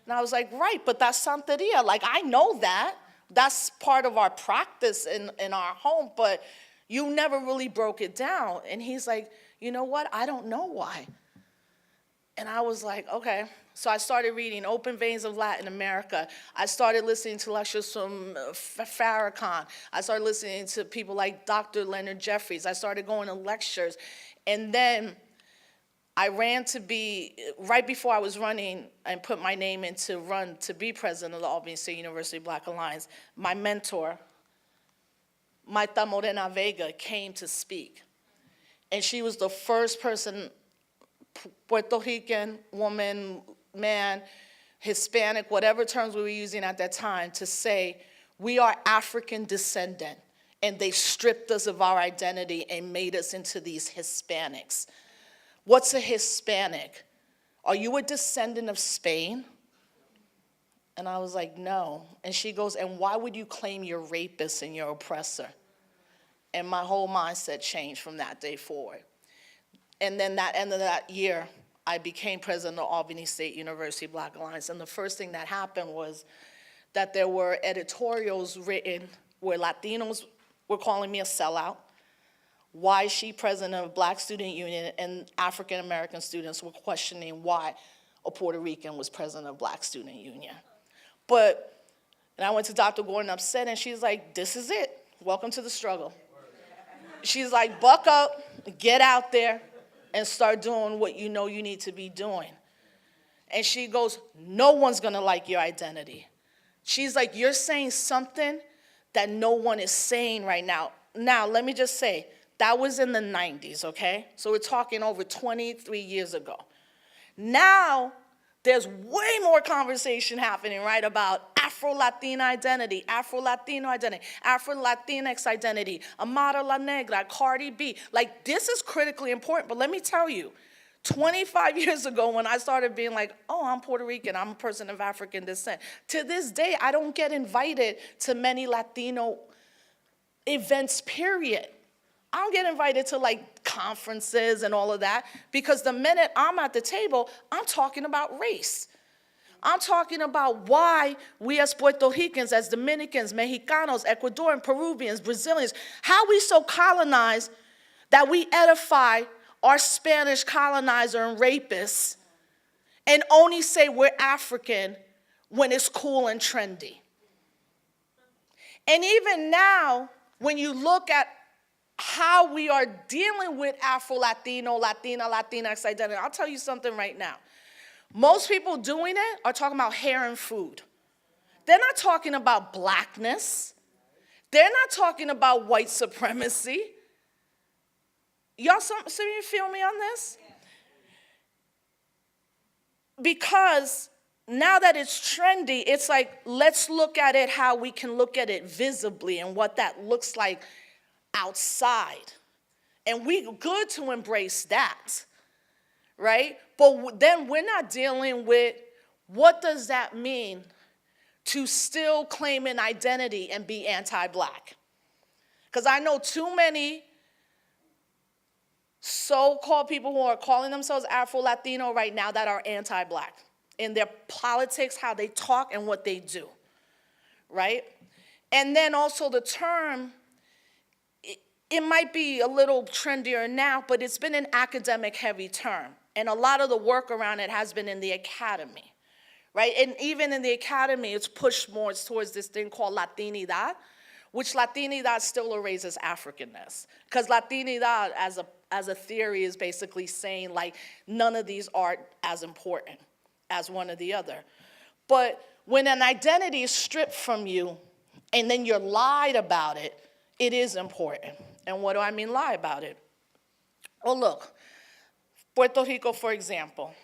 And I was like, right, but that's Santeria. Like, I know that. That's part of our practice in our home, but you never really broke it down. And he's like, you know what? I don't know why. And I was like, okay. So I started reading Open Veins of Latin America. I started listening to lectures from Farrakhan. I started listening to people like Dr. Leonard Jeffries. I started going to lectures. And then I ran to be, right before I was running and put my name in to run to be president of the Albany State University Black Alliance, my mentor, Maita Morena Vega, came to speak. And she was the first person, Puerto Rican woman, man, Hispanic, whatever terms we were using at that time, to say, We are African descendant, and they stripped us of our identity and made us into these Hispanics. What's a Hispanic? Are you a descendant of Spain? And I was like, no. And she goes, and why would you claim your rapist and your oppressor? And my whole mindset changed from that day forward. And then that end of that year, I became president of Albany State University Black Alliance. And the first thing that happened was that there were editorials written where Latinos were calling me a sellout. Why is she president of Black Student Union? And African American students were questioning why a Puerto Rican was president of Black Student Union. And I went to Dr. Gordon upset, and she's like, this is it. Welcome to the struggle. She's like, buck up, get out there, and start doing what you know you need to be doing. And she goes, no one's gonna like your identity. She's like, you're saying something that no one is saying right now. Now, let me just say, that was in the 90s, okay? So we're talking over 23 years ago. Now, there's way more conversation happening, right, about Afro-Latina identity, Afro-Latino identity, Afro-Latinx identity, Amara La Negra, Cardi B. Like, this is critically important, but let me tell you, 25 years ago when I started being like, oh, I'm Puerto Rican, I'm a person of African descent, to this day, I don't get invited to many Latino events, period. I don't get invited to like conferences and all of that because the minute I'm at the table, I'm talking about race. I'm talking about why we as Puerto Ricans, as Dominicans, Mexicanos, Ecuadorian, Peruvians, Brazilians, how we so colonized that we edify our Spanish colonizer and rapists and only say we're African when it's cool and trendy. And even now, when you look at how we are dealing with Afro-Latino, Latina, Latinx identity, I'll tell you something right now. Most people doing it are talking about hair and food. They're not talking about blackness. They're not talking about white supremacy. Y'all, some of you feel me on this? Because now that it's trendy, it's like, let's look at it how we can look at it visibly and what that looks like outside. And we're good to embrace that, right? But then we're not dealing with what does that mean to still claim an identity and be anti-Black? Because I know too many so-called people who are calling themselves Afro-Latino right now that are anti-Black in their politics, how they talk and what they do, right? And then also the term, it might be a little trendier now, but it's been an academic-heavy term. And a lot of the work around it has been in the academy, right? And even in the academy, it's pushed more towards this thing called Latinidad, which Latinidad still erases Africanness. Because Latinidad, as a theory, is basically saying, like, none of these are as important as one or the other. But when an identity is stripped from you, and then you're lied about it, it is important. And what do I mean lie about it? Well, look, Puerto Rico, for example,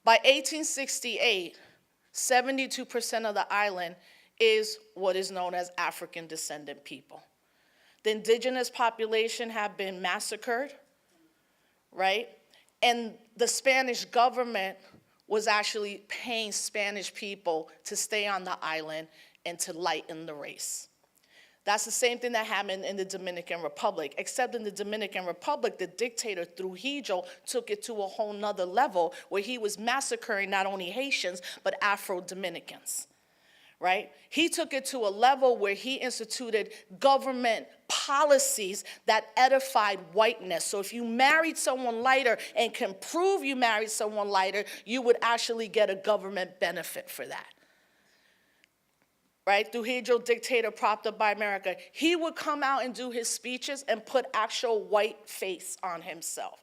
by 1868, 72% of the island is what is known as African descendant people. The indigenous population have been massacred, right? And the Spanish government was actually paying Spanish people to stay on the island and to lighten the race. That's the same thing that happened in the Dominican Republic, except in the Dominican Republic, the dictator Trujillo took it to a whole nother level where he was massacring not only Haitians, but Afro-Dominicans, right? He took it to a level where he instituted government policies that edified whiteness. So if you married someone lighter and can prove you married someone lighter, you would actually get a government benefit for that. Right, Trujillo, dictator propped up by America, he would come out and do his speeches and put actual white face on himself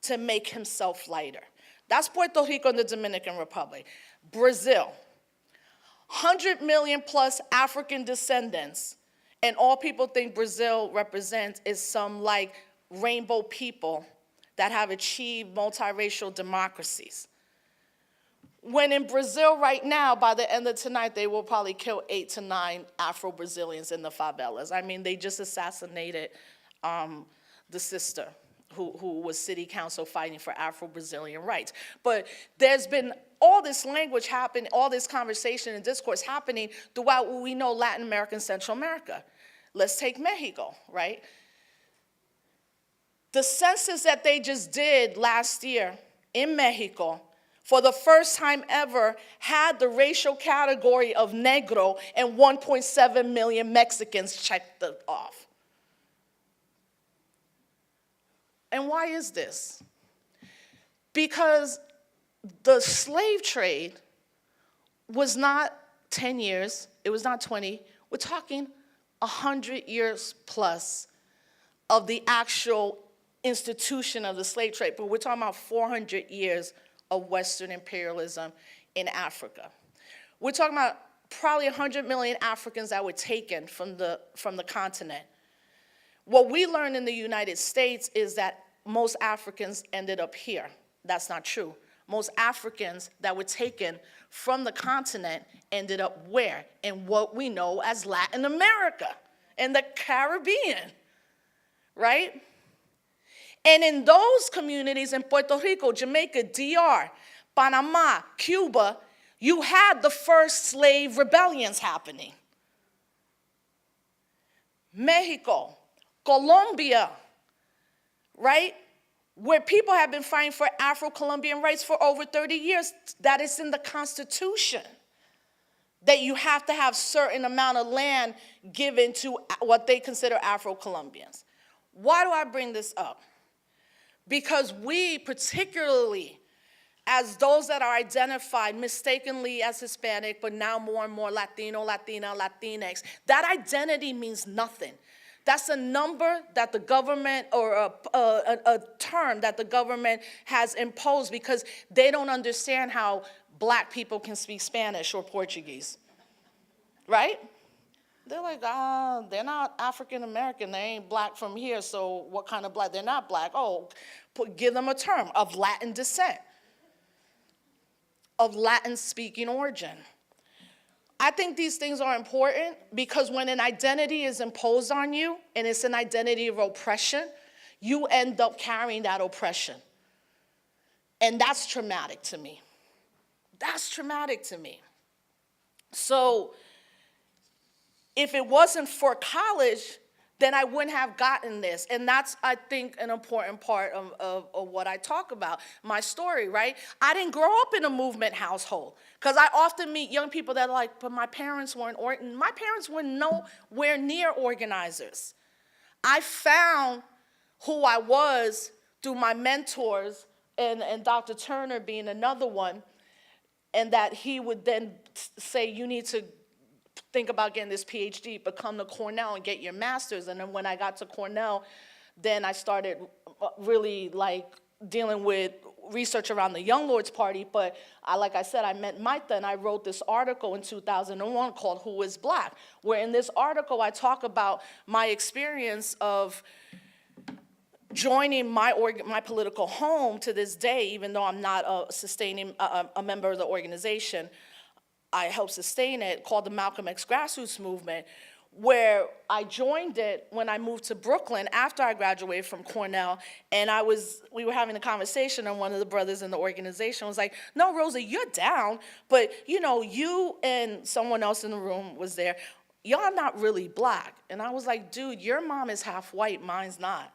to make himself lighter. That's Puerto Rico and the Dominican Republic. Brazil, 100 million plus African descendants, and all people think Brazil represents is some like rainbow people that have achieved multiracial democracies. When in Brazil right now, by the end of tonight, they will probably kill 8 to 9 Afro-Brazilians in the favelas. I mean, they just assassinated the sister who was city council fighting for Afro-Brazilian rights. But there's been all this language happening, all this conversation and discourse happening throughout what we know Latin America and Central America. Let's take Mexico, right? The census that they just did last year in Mexico, for the first time ever, had the racial category of negro, and 1.7 million Mexicans checked it off. And why is this? Because the slave trade was not 10 years, it was not 20, we're talking 100 years plus of the actual institution of the slave trade, but we're talking about 400 years of Western imperialism in Africa. We're talking about probably 100 million Africans that were taken from the continent. What we learned in the United States is that most Africans ended up here. That's not true. Most Africans that were taken from the continent ended up where? In what we know as Latin America and the Caribbean, right? And in those communities in Puerto Rico, Jamaica, DR, Panama, Cuba, you had the first slave rebellions happening. Mexico, Colombia, right? Where people have been fighting for Afro-Colombian rights for over 30 years. That is in the Constitution. That you have to have certain amount of land given to what they consider Afro-Colombians. Why do I bring this up? Because we, particularly as those that are identified mistakenly as Hispanic, but now more and more Latino, Latina, Latinx, that identity means nothing. That's a number that the government, or a term that the government has imposed because they don't understand how black people can speak Spanish or Portuguese, right? They're like, they're not African American, they ain't black from here, so what kind of black? They're not black. Oh, give them a term of Latin descent, of Latin speaking origin. I think these things are important because when an identity is imposed on you and it's an identity of oppression, you end up carrying that oppression. And that's traumatic to me. That's traumatic to me. So if it wasn't for college, then I wouldn't have gotten this. And that's, I think, an important part of what I talk about, my story, right? I didn't grow up in a movement household. Because I often meet young people that are like, but my parents were nowhere near organizers. I found who I was through my mentors, and Dr. Turner being another one, and that he would then say, you need to think about getting this PhD, but come to Cornell and get your master's. And then when I got to Cornell, then I started really like dealing with research around the Young Lords Party. But like I said, I met Micah, and I wrote this article in 2001 called Who is Black? Where in this article I talk about my experience of joining my political home to this day, even though I'm not a member of the organization. I helped sustain it, called the Malcolm X Grassroots Movement, where I joined it when I moved to Brooklyn after I graduated from Cornell, and we were having a conversation, and one of the brothers in the organization was like, no, Rosa, you're down, but you and someone else in the room was there, y'all not really black. And I was like, dude, your mom is half white, mine's not.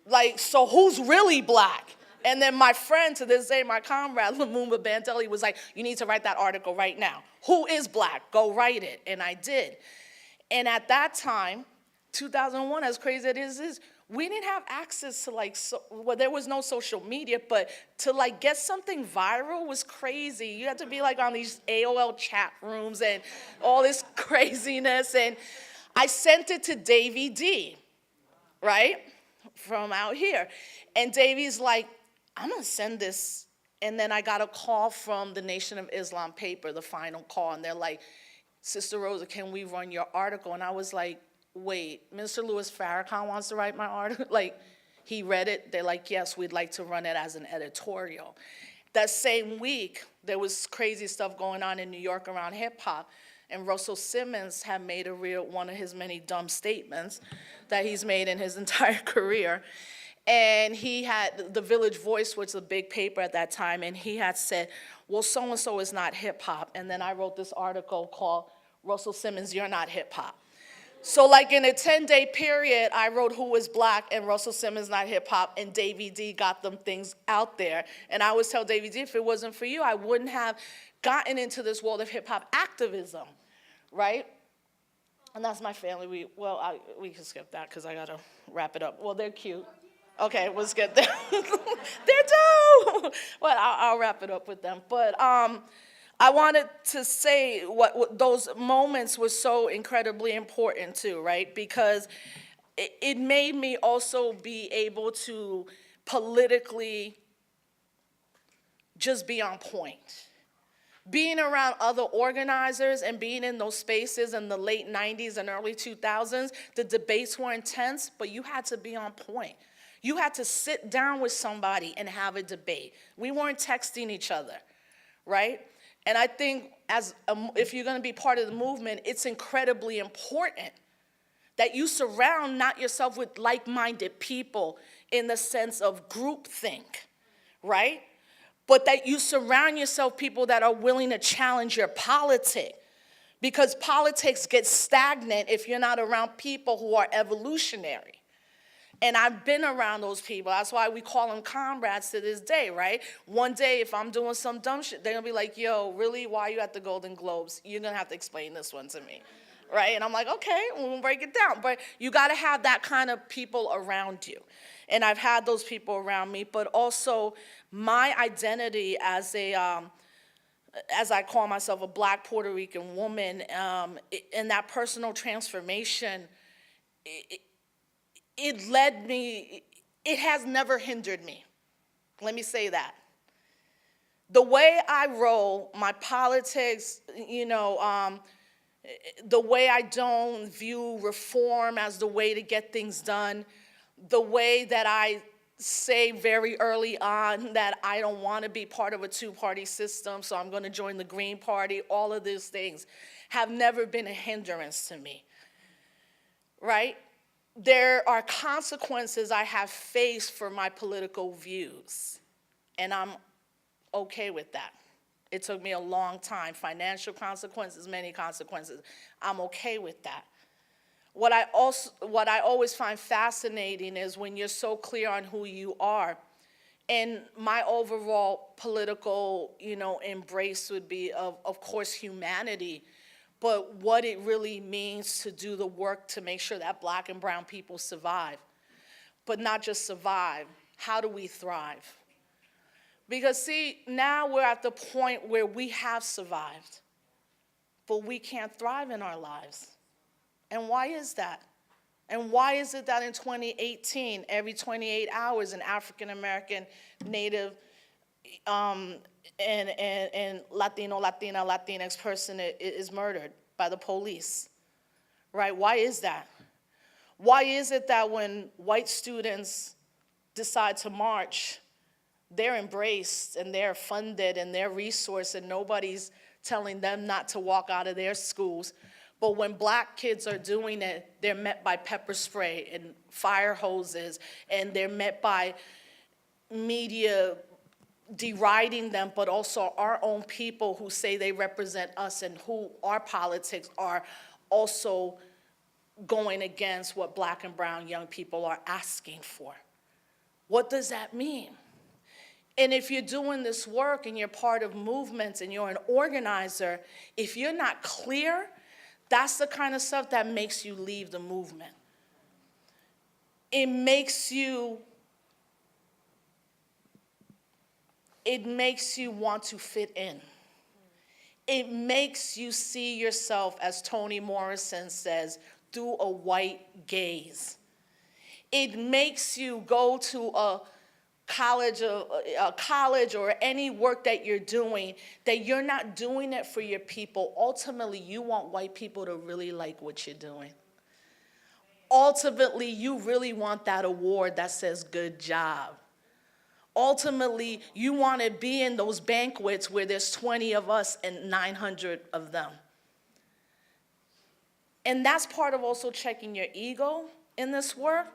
Like, so who's really black? And then my friend to this day, my comrade, Lumumba Bantelli, was like, you need to write that article right now. Who is black? Go write it. And I did. And at that time, 2001, as crazy as it is, we didn't have access to there was no social media, but to get something viral was crazy. You had to be on these AOL chat rooms and all this craziness. And I sent it to Davey D, right, from out here. And Davey's like, I'm gonna send this. And then I got a call from the Nation of Islam paper, the final call, and they're like, Sister Rosa, can we run your article? And I was like, wait, Mr. Louis Farrakhan wants to write my article? He read it, they're like, yes, we'd like to run it as an editorial. that same week, there was crazy stuff going on in New York around hip hop. And Russell Simmons had made one of his many dumb statements that he's made in his entire career. And he had the Village Voice, which was a big paper at that time, and he had said, well, so-and-so is not hip hop. And then I wrote this article called Russell Simmons, You're Not Hip Hop. So like in a 10-day period, I wrote Who is Black and Russell Simmons Not Hip Hop, and Davey D got them things out there. And I always tell Davey D, if it wasn't for you, I wouldn't have gotten into this world of hip hop activism, right? And that's my family. We can skip that because I gotta wrap it up. Well, they're cute. Okay, we'll skip that. They're too. But I'll wrap it up with them. But I wanted to say what those moments were so incredibly important too, right? Because it made me also be able to politically just be on point. Being around other organizers and being in those spaces in the late 90s and early 2000s, the debates were intense, but you had to be on point. You had to sit down with somebody and have a debate. We weren't texting each other, right? And I think if you're going to be part of the movement, it's incredibly important that you surround not yourself with like-minded people in the sense of groupthink, right? But that you surround yourself people that are willing to challenge your politics. Because politics gets stagnant if you're not around people who are evolutionary. And I've been around those people. That's why we call them comrades to this day, right? One day, if I'm doing some dumb shit, they're gonna be like, yo, really, why are you at the Golden Globes? You're gonna have to explain this one to me, right? And I'm like, okay, we'll break it down. But you gotta have that kind of people around you. And I've had those people around me, but also my identity as I call myself a Black Puerto Rican woman, and that personal transformation, it led me, it has never hindered me. Let me say that. The way I roll, my politics, the way I don't view reform as the way to get things done, the way that I say very early on that I don't want to be part of a two-party system, so I'm going to join the Green Party, all of these things have never been a hindrance to me, right? There are consequences I have faced for my political views, and I'm okay with that. It took me a long time, financial consequences, many consequences. I'm okay with that. What I always find fascinating is when you're so clear on who you are, and my overall political, embrace would be of course, humanity, but what it really means to do the work to make sure that Black and brown people survive. But not just survive, how do we thrive? Because see, now we're at the point where we have survived, but we can't thrive in our lives. And why is that? And why is it that in 2018, every 28 hours, an African American, Native, and Latino, Latina, Latinx person is murdered by the police, right? Why is that? Why is it that when white students decide to march, they're embraced and they're funded and they're resourced and nobody's telling them not to walk out of their schools? But when Black kids are doing it, they're met by pepper spray and fire hoses, and they're met by media deriding them, but also our own people who say they represent us and who our politics are also going against what Black and brown young people are asking for. What does that mean? And if you're doing this work and you're part of movements and you're an organizer, if you're not clear, that's the kind of stuff that makes you leave the movement. It makes you want to fit in. It makes you see yourself, as Toni Morrison says, through a white gaze. It makes you go to a college or any work that you're doing, that you're not doing it for your people. Ultimately, you want white people to really like what you're doing. Ultimately, you really want that award that says good job. Ultimately, you want to be in those banquets where there's 20 of us and 900 of them. And that's part of also checking your ego in this work,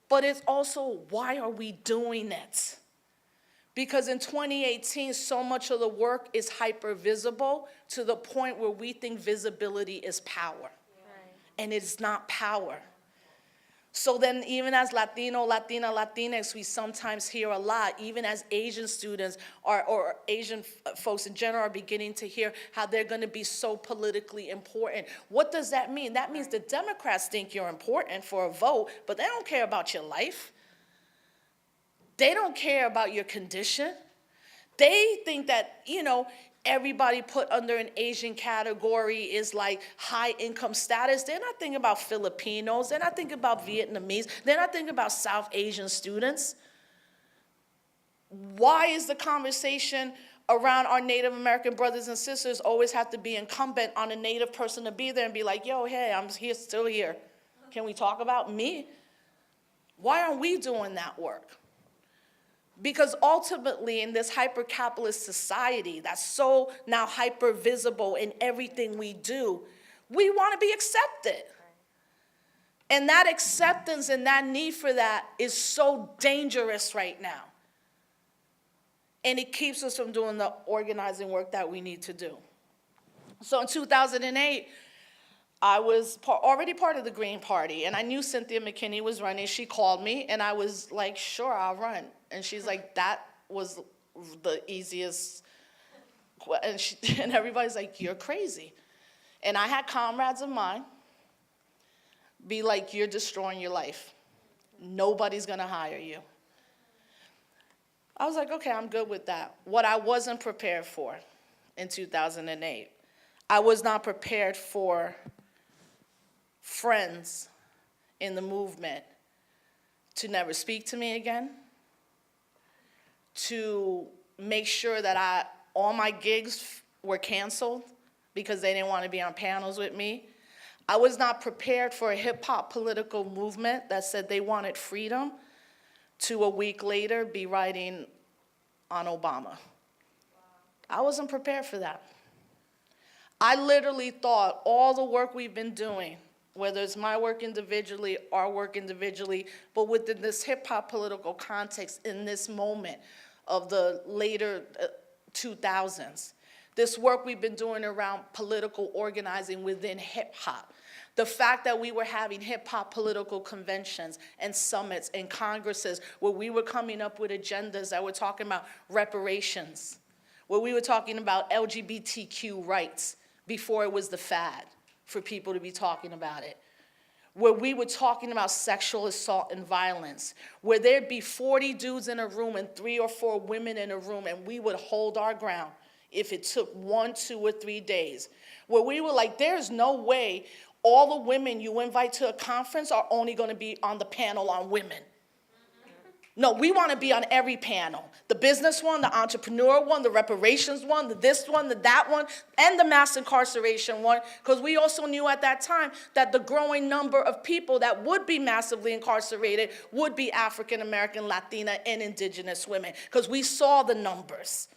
but it's also, why are we doing it? Because in 2018, so much of the work is hyper visible to the point where we think visibility is power. Right. And it's not power. So then even as Latino, Latina, Latinx, we sometimes hear a lot, even as Asian students or Asian folks in general are beginning to hear how they're going to be so politically important. What does that mean? That means the Democrats think you're important for a vote, but they don't care about your life. They don't care about your condition. They think that, everybody put under an Asian category is like high income status. They're not thinking about Filipinos. They're not thinking about Vietnamese. They're not thinking about South Asian students. Why is the conversation around our Native American brothers and sisters always have to be incumbent on a Native person to be there and be like, yo, hey, I'm here, still here. Can we talk about me? Why aren't we doing that work? Because ultimately, in this hyper-capitalist society that's so now hyper-visible in everything we do, we want to be accepted. And that acceptance and that need for that is so dangerous right now. And it keeps us from doing the organizing work that we need to do. So in 2008, I was already part of the Green Party, and I knew Cynthia McKinney was running. She called me, and I was like, sure, I'll run. And she's like, that was the easiest. And everybody's like, you're crazy. And I had comrades of mine be like, you're destroying your life. Nobody's going to hire you. I was like, okay, I'm good with that. What I wasn't prepared for in 2008, I was not prepared for friends in the movement to never speak to me again, to make sure that all my gigs were canceled because they didn't want to be on panels with me. I was not prepared for a hip-hop political movement that said they wanted freedom to a week later be writing on Obama. I wasn't prepared for that. I literally thought all the work we've been doing, whether it's my work individually, our work individually, but within this hip-hop political context in this moment of the later 2000s, this work we've been doing around political organizing within hip-hop, the fact that we were having hip-hop political conventions and summits and congresses where we were coming up with agendas that were talking about reparations, where we were talking about LGBTQ rights before it was the fad for people to be talking about it, where we were talking about sexual assault and violence, where there'd be 40 dudes in a room and 3 or 4 women in a room, and we would hold our ground if it took 1, 2, or 3 days, where we were like, there's no way all the women you invite to a conference are only going to be on the panel on women. No, we want to be on every panel. The business one, the entrepreneur one, the reparations one, the this one, the that one, and the mass incarceration one, because we also knew at that time that the growing number of people that would be massively incarcerated would be African American, Latina, and indigenous women, because we saw the numbers,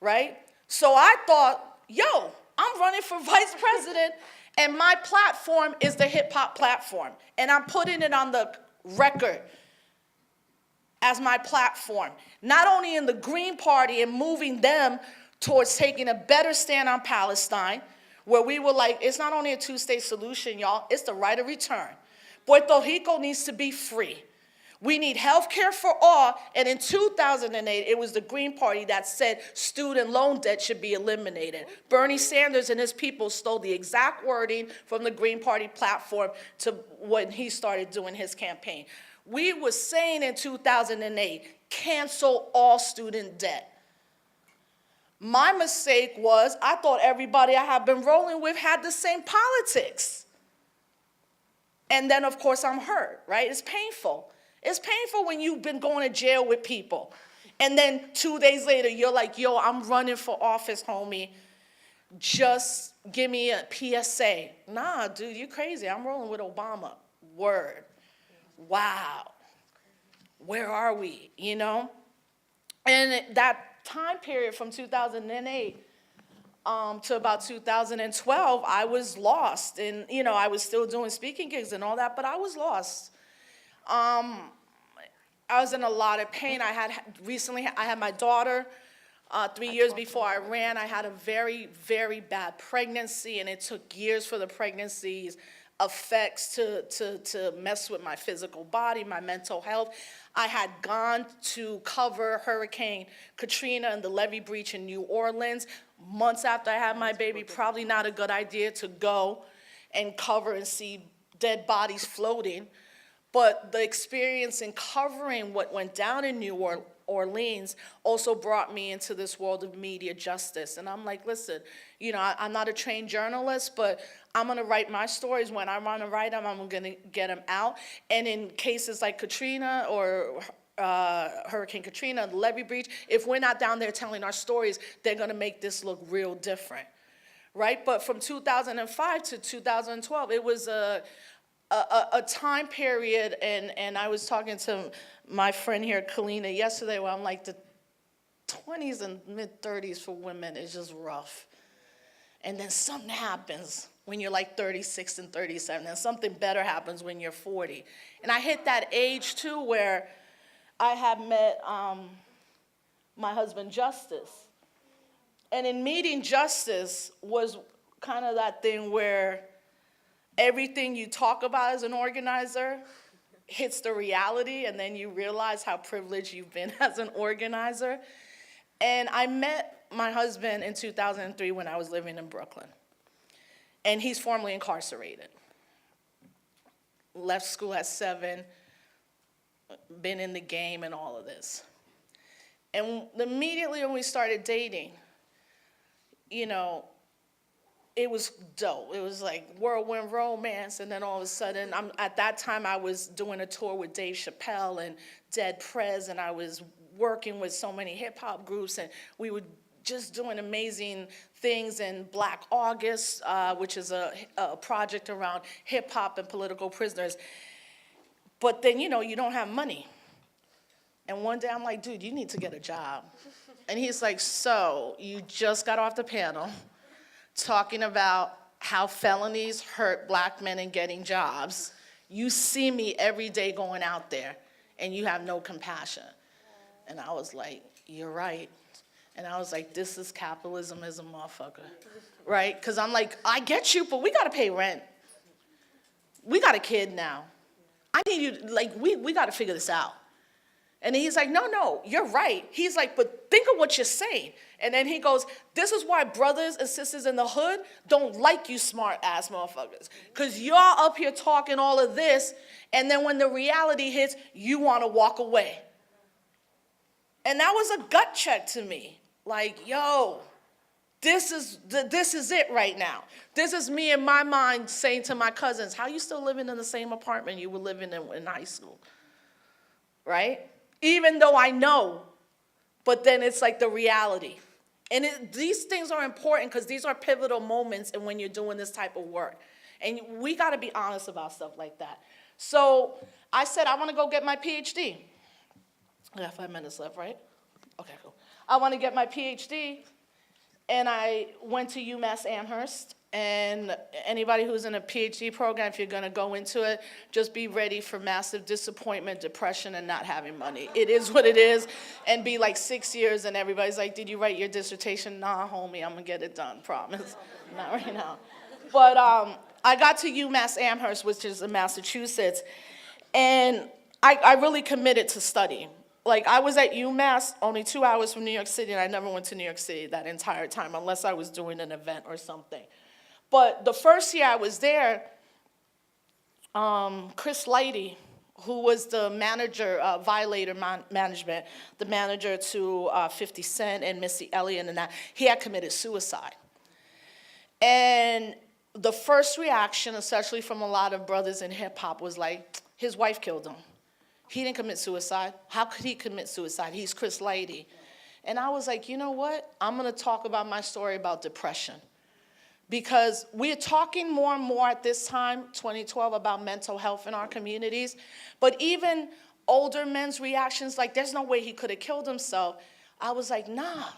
right? So I thought, yo, I'm running for vice president, and my platform is the hip-hop platform, and I'm putting it on the record as my platform, not only in the Green Party and moving them towards taking a better stand on Palestine, where we were like, it's not only a 2-state solution, y'all, it's the right of return. Puerto Rico needs to be free. We need health care for all, and in 2008, it was the Green Party that said student loan debt should be eliminated. Bernie Sanders and his people stole the exact wording from the Green Party platform to when he started doing his campaign. We were saying in 2008, cancel all student debt. My mistake was I thought everybody I had been rolling with had the same politics. And then, of course, I'm hurt, right? It's painful. It's painful when you've been going to jail with people. And then 2 days later, you're like, yo, I'm running for office, homie. Just give me a PSA. Nah, dude, you're crazy. I'm rolling with Obama. Word. Wow, where are we, you know? And that time period from 2008 to about 2012, I was lost. And, I was still doing speaking gigs and all that, but I was lost. I was in a lot of pain. I had my daughter 3 years before I ran. I had a very, very bad pregnancy, and it took years for the pregnancy's effects to mess with my physical body, my mental health. I had gone to cover Hurricane Katrina and the levee breach in New Orleans months after I had my baby. Probably not a good idea to go and cover and see dead bodies floating. But the experience in covering what went down in New Orleans also brought me into this world of media justice. And I'm like, listen, I'm not a trained journalist, but I'm going to write my stories. When I want to write them, I'm going to get them out. And in cases like Katrina or Hurricane Katrina, the levee breach, if we're not down there telling our stories, they're going to make this look real different, right? But from 2005 to 2012, it was a time period, and I was talking to my friend here, Kalina, yesterday, where I'm like, the 20s and mid-30s for women is just rough. And then something happens when you're like 36 and 37, and something better happens when you're 40. And I hit that age, too, where I had met my husband, Justice. And in meeting Justice was kind of that thing where everything you talk about as an organizer hits the reality, and then you realize how privileged you've been as an organizer. And I met my husband in 2003 when I was living in Brooklyn. And he's formerly incarcerated. Left school at 7, been in the game and all of this. And immediately when we started dating, it was dope. It was like whirlwind romance, and then all of a sudden, at that time I was doing a tour with Dave Chappelle and Dead Prez, and I was working with so many hip hop groups, and we were just doing amazing things in Black August, which is a project around hip hop and political prisoners. But then, you don't have money. And one day I'm like, dude, you need to get a job. And he's like, so you just got off the panel talking about how felonies hurt black men in getting jobs. You see me every day going out there, and you have no compassion. And I was like, you're right. And I was like, this is capitalism as a motherfucker, right? Because I'm like, I get you, but we got to pay rent. We got a kid now. I need you, we got to figure this out. And he's like, no, you're right. He's like, but think of what you're saying. And then he goes, this is why brothers and sisters in the hood don't like you smart-ass motherfuckers. Because y'all up here talking all of this, and then when the reality hits, you want to walk away. And that was a gut check to me. Like, yo, this is it right now. This is me in my mind saying to my cousins, how you still living in the same apartment you were living in high school? Right? Even though I know, but then it's like the reality. And these things are important because these are pivotal moments in when you're doing this type of work. And we got to be honest about stuff like that. So I said, I want to go get my PhD. I got 5 minutes left, right? Okay, cool. I want to get my PhD. And I went to UMass Amherst. And anybody who's in a PhD program, if you're going to go into it, just be ready for massive disappointment, depression, and not having money. It is what it is. And be like 6 years, and everybody's like, did you write your dissertation? Nah, homie, I'm going to get it done, promise. Not right now. But I got to UMass Amherst, which is in Massachusetts, and I really committed to studying. Like, I was at UMass only 2 hours from New York City, and I never went to New York City that entire time, unless I was doing an event or something. But the first year I was there, Chris Lighty, who was the manager, Violator Management, the manager to 50 Cent and Missy Elliott and that, he had committed suicide. And the first reaction, especially from a lot of brothers in hip hop, was like, his wife killed him. He didn't commit suicide. How could he commit suicide? He's Chris Lighty. And I was like, you know what? I'm going to talk about my story about depression. Because we're talking more and more at this time, 2012, about mental health in our communities. But even older men's reactions, like there's no way he could have killed himself. I was like, nah.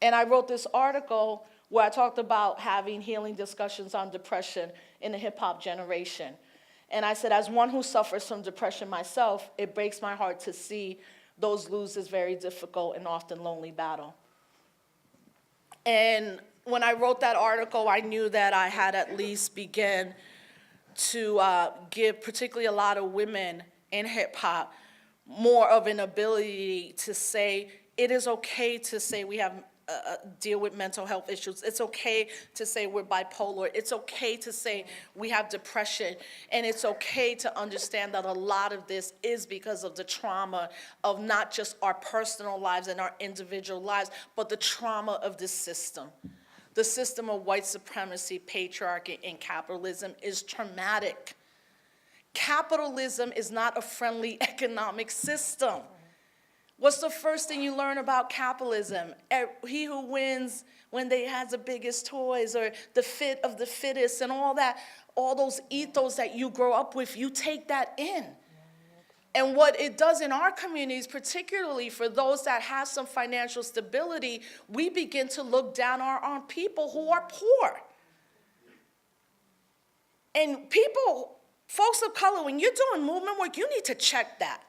And I wrote this article where I talked about having healing discussions on depression in the hip-hop generation. And I said, as one who suffers from depression myself, it breaks my heart to see those lose this very difficult and often lonely battle. And when I wrote that article, I knew that I had at least begun to give particularly a lot of women in hip-hop more of an ability to say, it is okay to say we have deal with mental health issues. It's okay to say we're bipolar. It's okay to say we have depression. And it's okay to understand that a lot of this is because of the trauma of not just our personal lives and our individual lives, but the trauma of this system. The system of white supremacy, patriarchy, and capitalism is traumatic. Capitalism is not a friendly economic system. What's the first thing you learn about capitalism? He who wins when they has the biggest toys, or the fit of the fittest, and all that, all those ethos that you grow up with, you take that in. And what it does in our communities, particularly for those that have some financial stability, we begin to look down on people who are poor. And people, folks of color, when you're doing movement work, you need to check that.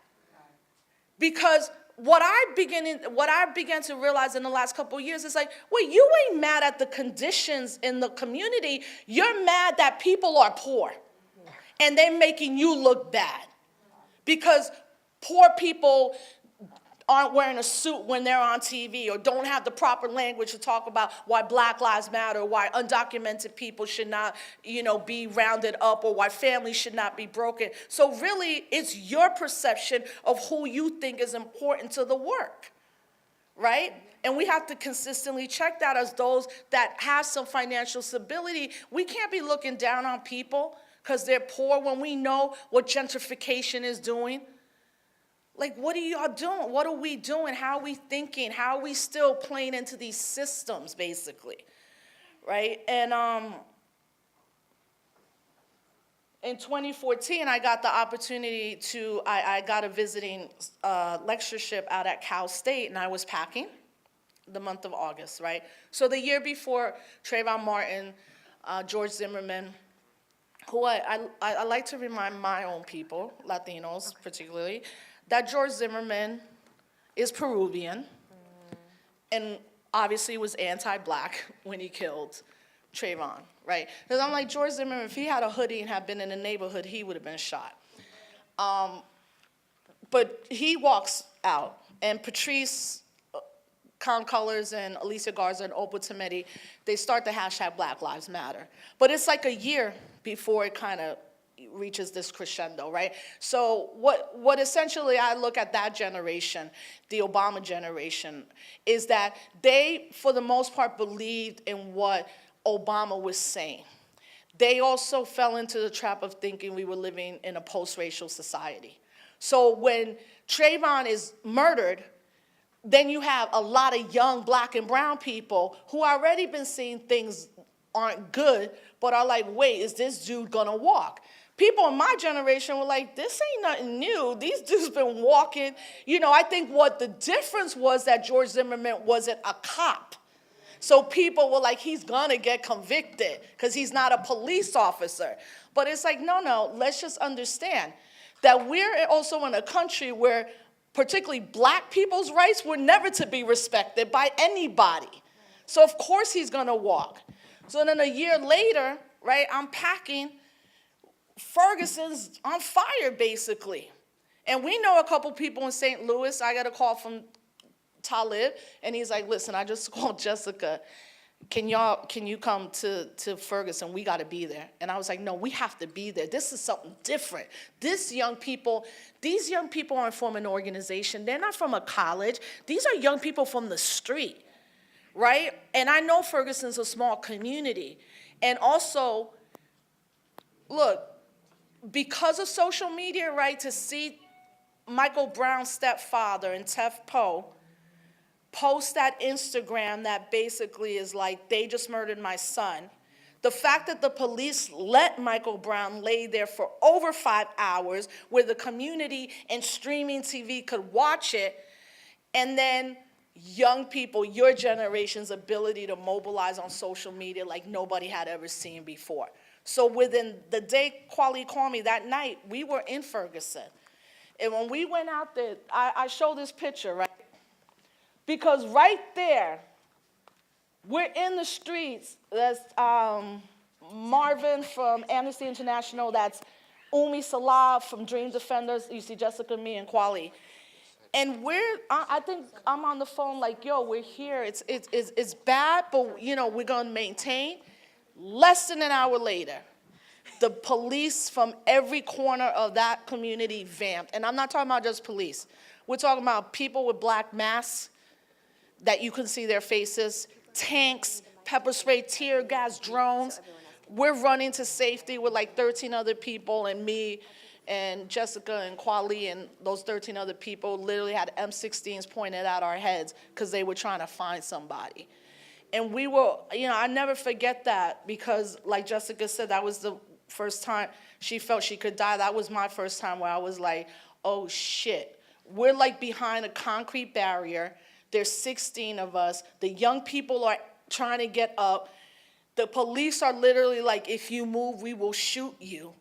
Because what I began to realize in the last couple of years is like, wait, you ain't mad at the conditions in the community. You're mad that people are poor. And they're making you look bad. Because poor people aren't wearing a suit when they're on TV, or don't have the proper language to talk about why Black Lives Matter, why undocumented people should not, be rounded up, or why families should not be broken. So really, it's your perception of who you think is important to the work, right? And we have to consistently check that as those that have some financial stability. We can't be looking down on people because they're poor when we know what gentrification is doing. Like, what are y'all doing? What are we doing? How are we thinking? How are we still playing into these systems, basically, right? And in 2014, I got the opportunity to, I got a visiting lectureship out at Cal State, and I was packing the month of August, right? So the year before, Trayvon Martin, George Zimmerman, who I like to remind my own people, Latinos particularly, that George Zimmerman is Peruvian, and obviously was anti-Black when he killed Trayvon, right? Because I'm like, George Zimmerman, if he had a hoodie and had been in the neighborhood, he would have been shot. But he walks out, and Patrice Concolors and Alicia Garza and Opal Tometi, they start the hashtag Black Lives Matter. But it's like a year before it kind of reaches this crescendo, right? So what essentially I look at that generation, the Obama generation, is that they, for the most part, believed in what Obama was saying. They also fell into the trap of thinking we were living in a post-racial society. So when Trayvon is murdered, then you have a lot of young Black and brown people who already been seeing things aren't good, but are like, wait, is this dude gonna walk? People in my generation were like, this ain't nothing new. These dudes been walking. I think what the difference was that George Zimmerman wasn't a cop. So people were like, he's gonna get convicted because he's not a police officer. But it's like, no, let's just understand that we're also in a country where particularly Black people's rights were never to be respected by anybody. So of course he's gonna walk. So then a year later, right, I'm packing, Ferguson's on fire, basically. And we know a couple people in St. Louis. I got a call from Talib, and he's like, listen, I just called Jessica. Can you come to Ferguson? We got to be there. And I was like, no, we have to be there. This is something different. These young people aren't from an organization. They're not from a college. These are young people from the street, right? And I know Ferguson's a small community. And also, look, because of social media, right, to see Michael Brown's stepfather and Tef Poe post that Instagram that basically is like, they just murdered my son. The fact that the police let Michael Brown lay there for over 5 hours where the community and streaming TV could watch it, and then young people, your generation's ability to mobilize on social media like nobody had ever seen before. So within the day Kweli called me that night, we were in Ferguson. And when we went out there, I show this picture, right? Because right there, we're in the streets. That's Marvin from Amnesty International. That's Umi Salah from Dream Defenders. You see Jessica, me, and Kweli. And I think I'm on the phone like, yo, we're here. It's bad, but, you know, we're going to maintain. Less than an hour later, the police from every corner of that community vamped. And I'm not talking about just police. We're talking about people with black masks that you can see their faces, tanks, pepper spray, tear gas, drones. We're running to safety with like 13 other people, and me and Jessica and Kweli and those 13 other people literally had M16s pointed at our heads because they were trying to find somebody. And we were, you know, I never forget that because, like Jessica said, that was the first time she felt she could die. That was my first time where I was like, oh shit. We're like behind a concrete barrier. There's 16 of us. The young people are trying to get up. The police are literally like, if you move, we will shoot you.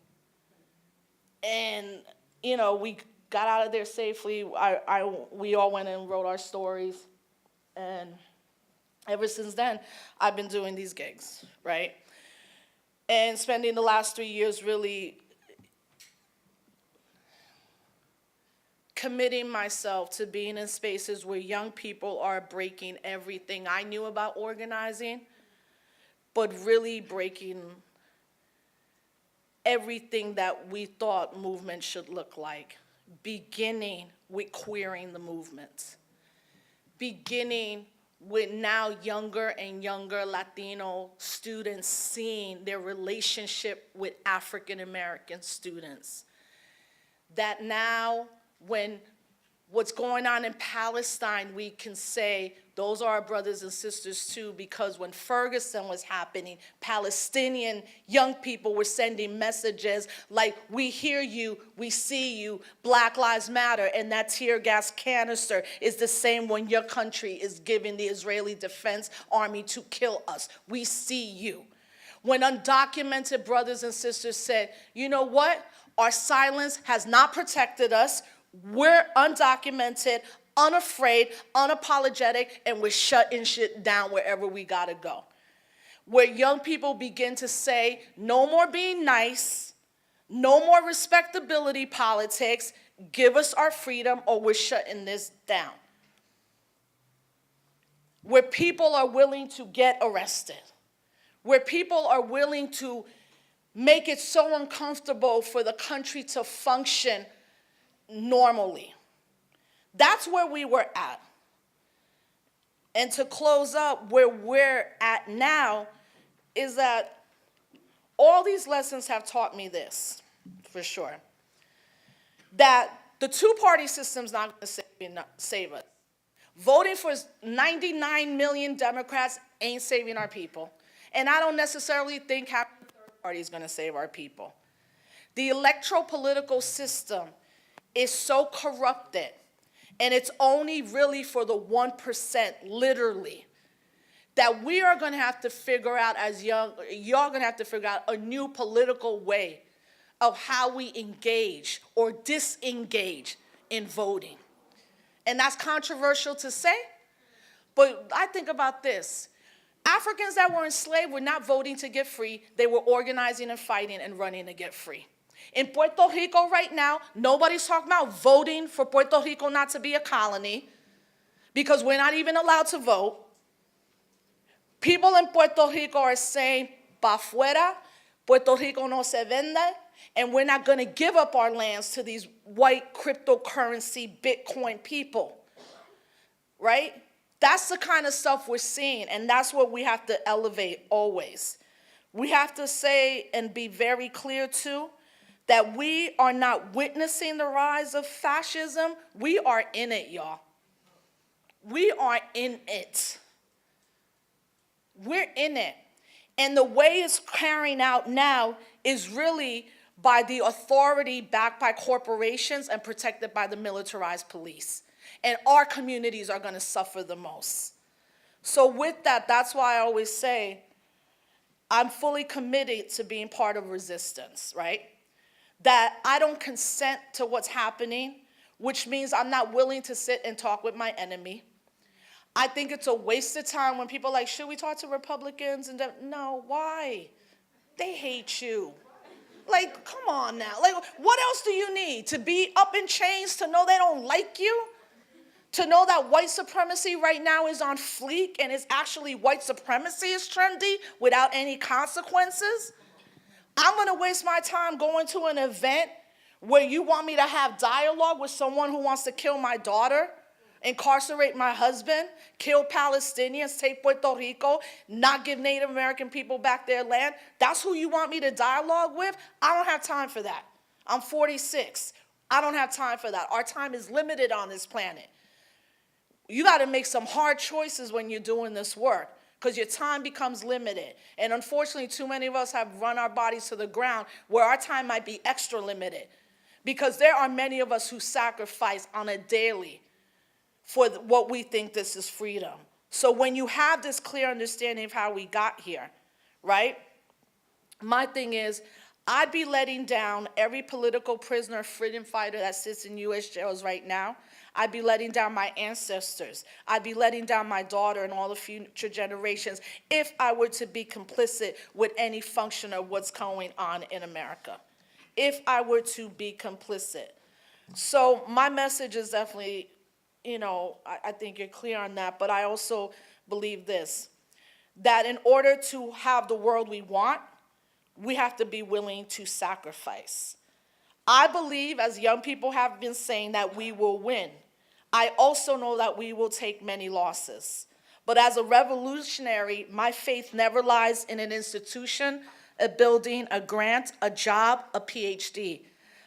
And, you know, we got out of there safely. We all went and wrote our stories. And ever since then, I've been doing these gigs, right? And spending the last 3 years really committing myself to being in spaces where young people are breaking everything I knew about organizing, but really breaking everything that we thought movement should look like, beginning with queering the movement, beginning with now younger and younger Latino students seeing their relationship with African American students. That now when what's going on in Palestine, we can say those are our brothers and sisters too, because when Ferguson was happening, Palestinian young people were sending messages like, we hear you, we see you, Black Lives Matter, and that tear gas canister is the same when your country is giving the Israeli Defense Army to kill us. We see you. When undocumented brothers and sisters said, you know what? Our silence has not protected us. We're undocumented, unafraid, unapologetic, and we're shutting shit down wherever we gotta go. Where young people begin to say, no more being nice, no more respectability politics, give us our freedom or we're shutting this down. Where people are willing to get arrested. Where people are willing to make it so uncomfortable for the country to function normally. That's where we were at. And to close up, where we're at now is that all these lessons have taught me this, for sure. That the two-party system's not going to save us. Voting for 99 million Democrats ain't saving our people. And I don't necessarily think having a third party is going to save our people. The electoral-political system is so corrupted, and it's only really for the 1%, literally, that we are going to have to figure out y'all going to have to figure out a new political way of how we engage or disengage in voting. And that's controversial to say, but I think about this. Africans that were enslaved were not voting to get free. They were organizing and fighting and running to get free. In Puerto Rico right now, nobody's talking about voting for Puerto Rico not to be a colony because we're not even allowed to vote. People in Puerto Rico are saying, pa fuera, Puerto Rico no se vende, and we're not going to give up our lands to these white cryptocurrency Bitcoin people, right? That's the kind of stuff we're seeing, and that's what we have to elevate always. We have to say and be very clear, too, that we are not witnessing the rise of fascism. We are in it, y'all. We are in it. We're in it. And the way it's carrying out now is really by the authority backed by corporations and protected by the militarized police. And our communities are going to suffer the most. So with that, that's why I always say I'm fully committed to being part of resistance, right? That I don't consent to what's happening, which means I'm not willing to sit and talk with my enemy. I think it's a waste of time when people are like, should we talk to Republicans? And no, why? They hate you. Like, come on now. Like, what else do you need? To be up in chains to know they don't like you? To know that white supremacy right now is on fleek and it's actually white supremacy is trendy without any consequences? I'm going to waste my time going to an event where you want me to have dialogue with someone who wants to kill my daughter, incarcerate my husband, kill Palestinians, take Puerto Rico, not give Native American people back their land? That's who you want me to dialogue with? I don't have time for that. I'm 46. I don't have time for that. Our time is limited on this planet. You got to make some hard choices when you're doing this work because your time becomes limited. And unfortunately, too many of us have run our bodies to the ground where our time might be extra limited because there are many of us who sacrifice on a daily for what we think this is freedom. So when you have this clear understanding of how we got here, right? My thing is, I'd be letting down every political prisoner, freedom fighter that sits in U.S. jails right now. I'd be letting down my ancestors. I'd be letting down my daughter and all the future generations if I were to be complicit with any function of what's going on in America. If I were to be complicit. So my message is definitely, I think you're clear on that, but I also believe this, that in order to have the world we want, we have to be willing to sacrifice. I believe, as young people have been saying, that we will win. I also know that we will take many losses. But as a revolutionary, my faith never lies in an institution, a building, a grant, a job, a PhD.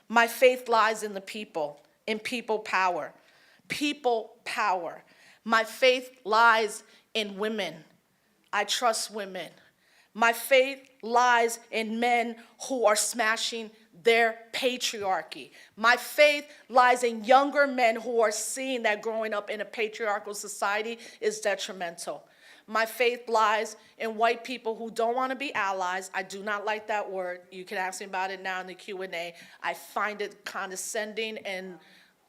My faith lies in the people, in people power. People power. My faith lies in women. I trust women. My faith lies in men who are smashing their patriarchy. My faith lies in younger men who are seeing that growing up in a patriarchal society is detrimental. My faith lies in white people who don't want to be allies. I do not like that word. You can ask me about it now in the Q&A. I find it condescending and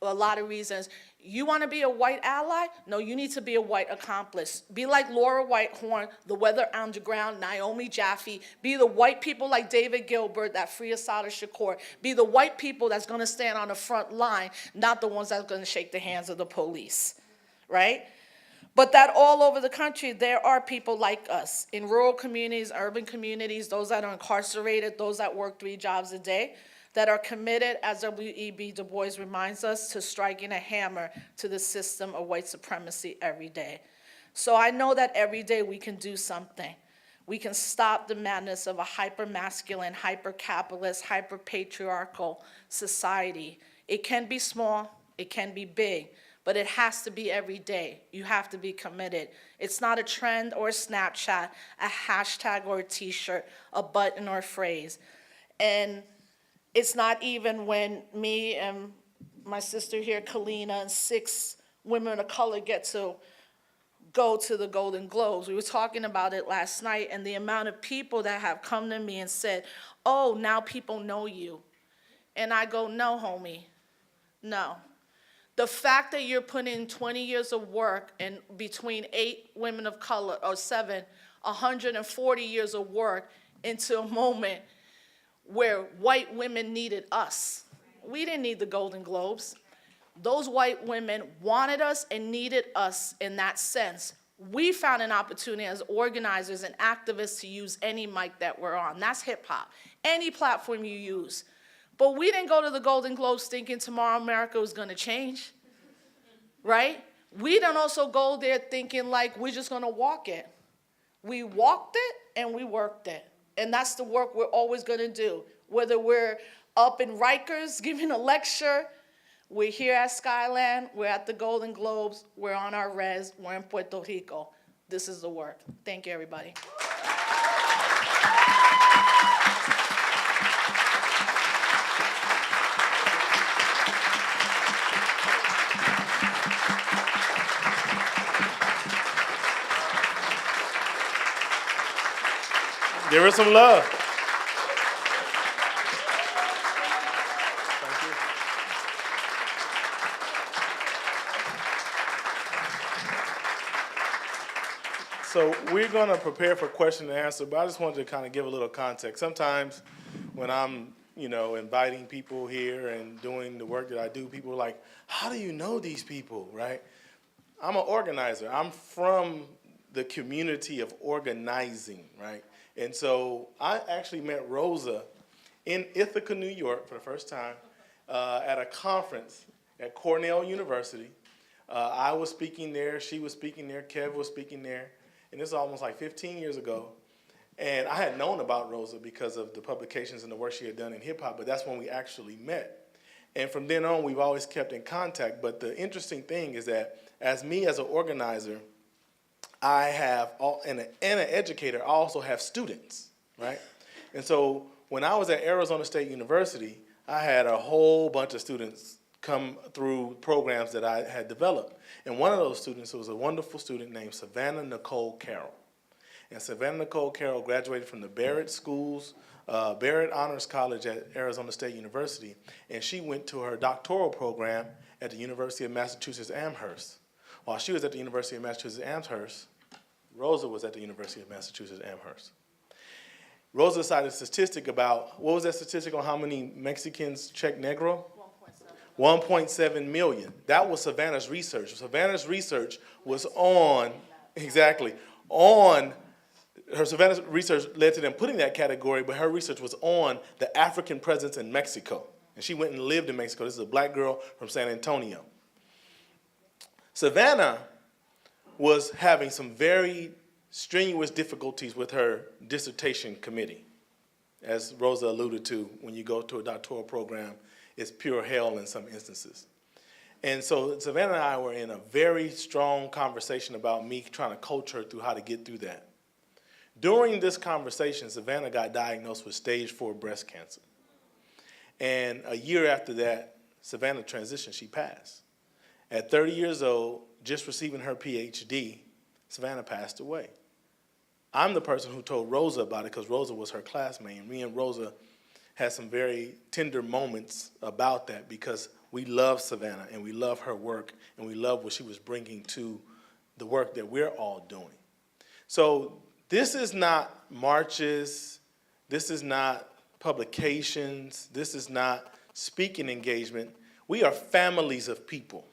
a lot of reasons. You want to be a white ally? No, you need to be a white accomplice. Be like Laura Whitehorn, the Weather Underground, Naomi Jaffe. Be the white people like David Gilbert that free Assata Shakur. Be the white people that's going to stand on the front line, not the ones that's going to shake the hands of the police, right? But that all over the country, there are people like us in rural communities, urban communities, those that are incarcerated, those that work 3 jobs a day, that are committed, as W.E.B. Du Bois reminds us, to striking a hammer to the system of white supremacy every day. So I know that every day we can do something. We can stop the madness of a hyper-masculine, hyper-capitalist, hyper-patriarchal society. It can be small, it can be big, but it has to be every day. You have to be committed. It's not a trend or a Snapchat, a hashtag or a t-shirt, a button or a phrase. And it's not even when me and my sister here, Kalina, and 6 women of color get to go to the Golden Globes. We were talking about it last night, and the amount of people that have come to me and said, oh, now people know you. And I go, no, homie, no. The fact that you're putting in 20 years of work and between 8 women of color, or 7, 140 years of work into a moment where white women needed us. We didn't need the Golden Globes. Those white women wanted us and needed us in that sense. We found an opportunity as organizers and activists to use any mic that we're on. That's hip hop. Any platform you use. But we didn't go to the Golden Globes thinking tomorrow America was going to change, right? We don't also go there thinking like we're just going to walk it. We walked it and we worked it. And that's the work we're always going to do. Whether we're up in Rikers giving a lecture, we're here at Skyland, we're at the Golden Globes, we're on our res, we're in Puerto Rico. This is the work. Thank you, everybody. Give her some love. Thank you. So we're going to prepare for question and answer, but I just wanted to kind of give a little context. Sometimes when I'm, inviting people here and doing the work that I do, people are like, how do you know these people, right? I'm an organizer. I'm from the community of organizing, right? And so I actually met Rosa in Ithaca, New York for the first time at a conference at Cornell University. I was speaking there, she was speaking there, Kev was speaking there, and this is almost like 15 years ago. And I had known about Rosa because of the publications and the work she had done in hip hop, but that's when we actually met. And from then on, we've always kept in contact. But the interesting thing is that as an organizer, I have, and an educator, I also have students, right? And so when I was at Arizona State University, I had a whole bunch of students come through programs that I had developed. And one of those students was a wonderful student named Savannah Nicole Carroll. And Savannah Nicole Carroll graduated from the Barrett Schools, Barrett Honors College at Arizona State University, and she went to her doctoral program at the University of Massachusetts Amherst. While she was at the University of Massachusetts Amherst, Rosa was at the University of Massachusetts Amherst. Rosa cited a statistic about, what was that statistic on how many Mexicans check Negro? 1.7 million. That was Savannah's research. Savannah's research was on, her Savannah's research led to them putting that category, but her research was on the African presence in Mexico. And she went and lived in Mexico. This is a black girl from San Antonio. Savannah was having some very strenuous difficulties with her dissertation committee. As Rosa alluded to, when you go to a doctoral program, it's pure hell in some instances. And so Savannah and I were in a very strong conversation about me trying to coach her through how to get through that. During this conversation, Savannah got diagnosed with stage 4 breast cancer. And a year after that, Savannah transitioned, she passed. At 30 years old, just receiving her PhD, Savannah passed away. I'm the person who told Rosa about it because Rosa was her classmate. And me and Rosa had some very tender moments about that because we love Savannah and we love her work and we love what she was bringing to the work that we're all doing. So this is not marches, this is not publications, this is not speaking engagement. We are families of people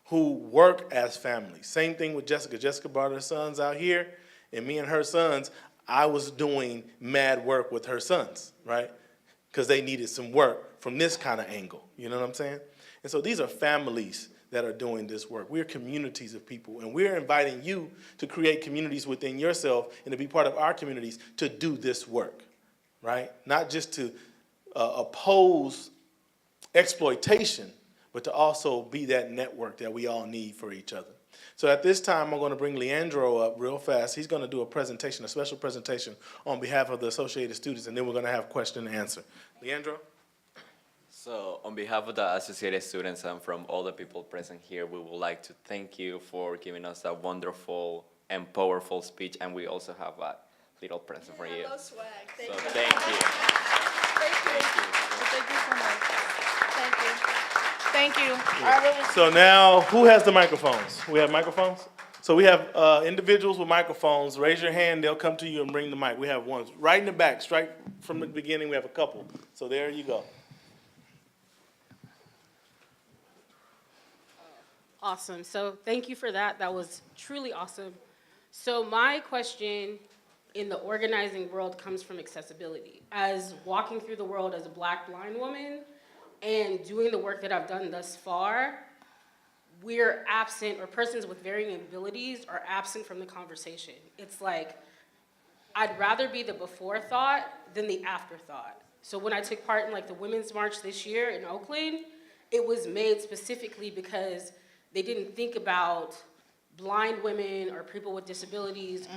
who work as families. Same thing with Jessica. Jessica brought her sons out here, and me and her sons, I was doing mad work with her sons, right? Because they needed some work from this kind of angle, you know what I'm saying? And so these are families that are doing this work. We're communities of people, and we're inviting you to create communities within yourself and to be part of our communities to do this work, right? Not just to oppose exploitation, but to also be that network that we all need for each other. So at this time, I'm going to bring Leandro up real fast. He's going to do a presentation, a special presentation on behalf of the Associated Students, and then we're going to have question and answer. Leandro? So on behalf of the Associated Students and from all the people present here, we would like to thank you for giving us that wonderful and powerful speech, and we also have a little present for you. Swag. So thank you. Thank you so much. Thank you. Thank you. I really So now, who has the microphones? We have microphones? So we have individuals with microphones. Raise your hand, they'll come to you and bring the mic. We have one right in the back, straight from the beginning, we have a couple. So there you go. Awesome. So thank you for that. That was truly awesome. So my question in the organizing world comes from accessibility. As walking through the world as a Black blind woman and doing the work that I've done thus far, we're absent, or persons with varying abilities are absent from the conversation. It's like, I'd rather be the before thought than the afterthought. So when I took part in like the Women's March this year in Oakland, it was made specifically because they didn't think about blind women or people with disabilities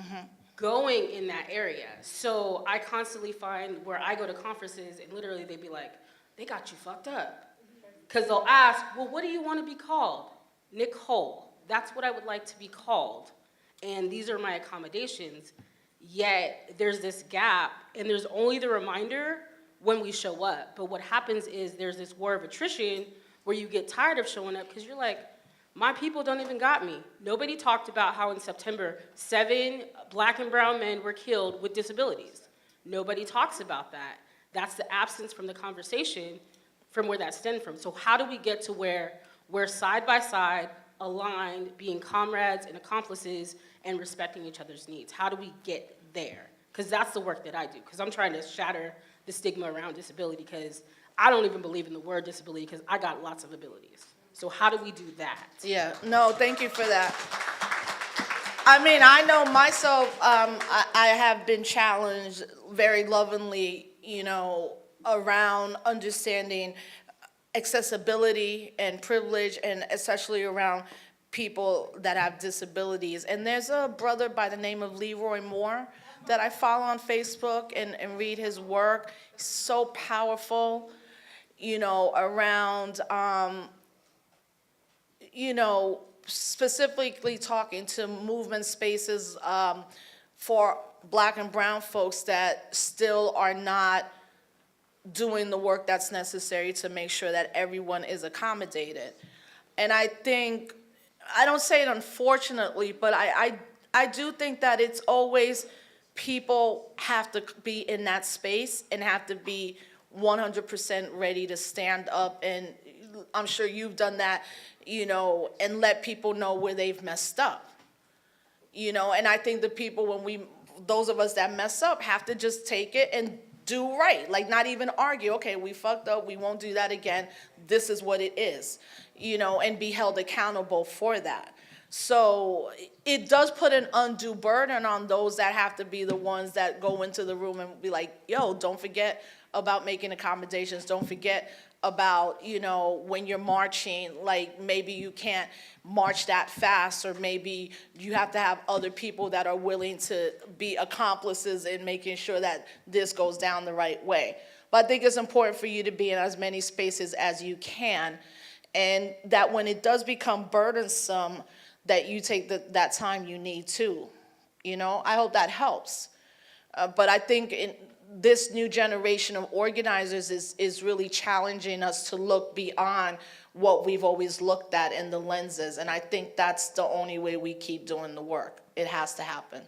going in that area. So I constantly find where I go to conferences and literally they'd be like, they got you fucked up. Because they'll ask, well, what do you want to be called? Nicole. That's what I would like to be called. And these are my accommodations. yet there's this gap, and there's only the reminder when we show up. But what happens is there's this war of attrition where you get tired of showing up because you're like, my people don't even got me. Nobody talked about how in September, 7 black and brown men were killed with disabilities. Nobody talks about that. That's the absence from the conversation from where that stemmed from. So how do we get to where we're side by side, aligned, being comrades and accomplices, and respecting each other's needs? How do we get there? Because that's the work that I do, because I'm trying to shatter the stigma around disability, because I don't even believe in the word disability, because I got lots of abilities. So how do we do that? Yeah, no, thank you for that. I mean, I know myself, I have been challenged very lovingly, you know, around understanding accessibility and privilege, and especially around people that have disabilities. And there's a brother by the name of Leroy Moore that I follow on Facebook and read his work. He's so powerful, you know, around, you know, specifically talking to movement spaces for black and brown folks that still are not doing the work that's necessary to make sure that everyone is accommodated. And I think, I don't say it unfortunately, but I do think that it's always people have to be in that space and have to be 100% ready to stand up, and I'm sure you've done that, you know, and let people know where they've messed up. You know, and I think the people, those of us that mess up have to just take it and do right, like not even argue, okay, we fucked up, we won't do that again, this is what it is, you know, and be held accountable for that. So it does put an undue burden on those that have to be the ones that go into the room and be like, yo, don't forget about making accommodations, don't forget about, you know, when you're marching, like maybe you can't march that fast, or maybe you have to have other people that are willing to be accomplices in making sure that this goes down the right way. But I think it's important for you to be in as many spaces as you can, and that when it does become burdensome, that you take that time you need to. You know, I hope that helps. But I think this new generation of organizers is really challenging us to look beyond what we've always looked at in the lenses. And I think that's the only way we keep doing the work. It has to happen.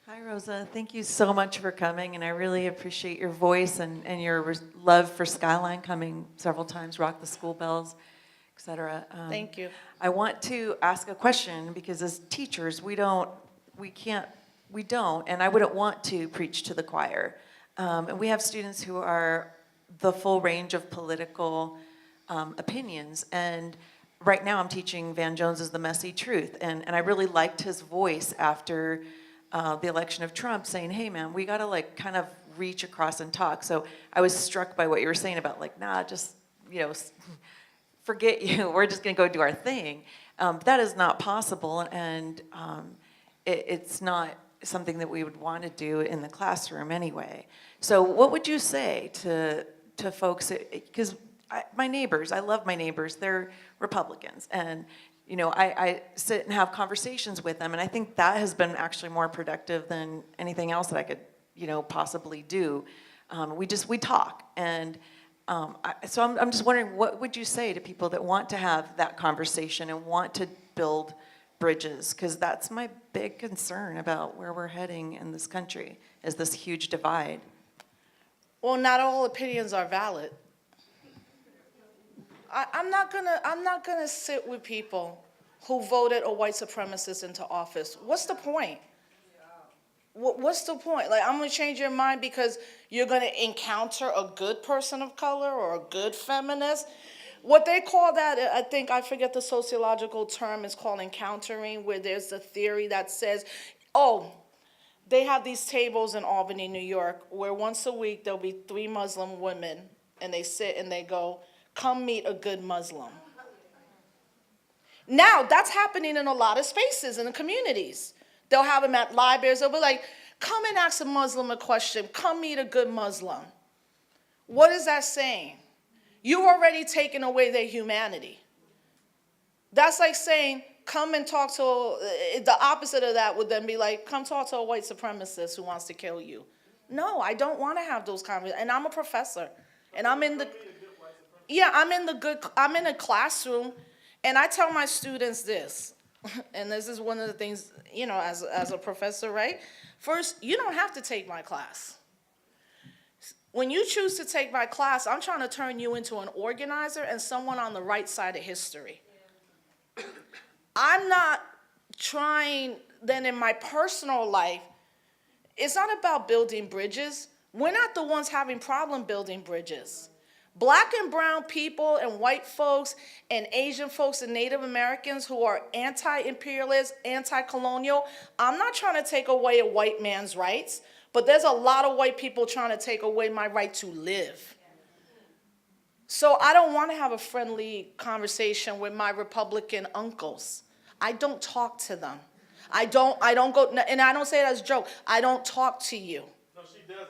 Hi, Rosa. Thank you so much for coming, and I really appreciate your voice and your love for Skyline, coming several times, Rock the School Bells, et cetera. Thank you. I want to ask a question, because as teachers, we don't, and I wouldn't want to preach to the choir. And we have students who are the full range of political opinions, and right now I'm teaching Van Jones's The Messy Truth, and I really liked his voice after the election of Trump, saying, hey man, we gotta like kind of reach across and talk. So I was struck by what you were saying about like, nah, just, you know, forget you, we're just gonna go do our thing. That is not possible, and it's not something that we would want to do in the classroom anyway. So what would you say to folks, because my neighbors, I love my neighbors, they're Republicans, and you know, I sit and have conversations with them, and I think that has been actually more productive than anything else that I could, you know, possibly do. We talk, and so I'm just wondering, what would you say to people that want to have that conversation and want to build bridges? Because that's my big concern about where we're heading in this country, is this huge divide. Well, not all opinions are valid. I'm not gonna sit with people who voted a white supremacist into office. What's the point? What's the point? Like, I'm gonna change your mind because you're gonna encounter a good person of color or a good feminist? What they call that, I forget the sociological term, is called encountering, where there's a theory that says, oh, they have these tables in Albany, New York, where once a week there'll be 3 Muslim women, and they sit and they go, come meet a good Muslim. Now, that's happening in a lot of spaces in the communities. They'll have them at libraries. They'll be like, come and ask a Muslim a question. Come meet a good Muslim. What is that saying? You've already taken away their humanity. That's like saying, come and talk to, the opposite of that would then be like, come talk to a white supremacist who wants to kill you. No, I don't want to have those conversations. And I'm a professor. And I'm in the, yeah, I'm in a classroom. And I tell my students this, and this is one of the things, you know, as a professor, right? First, you don't have to take my class. When you choose to take my class, I'm trying to turn you into an organizer and someone on the right side of history. I'm not trying, then in my personal life, it's not about building bridges. We're not the ones having problem building bridges. Black and brown people and white folks and Asian folks and Native Americans who are anti-imperialist, anti-colonial, I'm not trying to take away a white man's rights, but there's a lot of white people trying to take away my right to live. So I don't want to have a friendly conversation with my Republican uncles. I don't talk to them. I don't go, and I don't say it as a joke. I don't talk to you. No, she doesn't.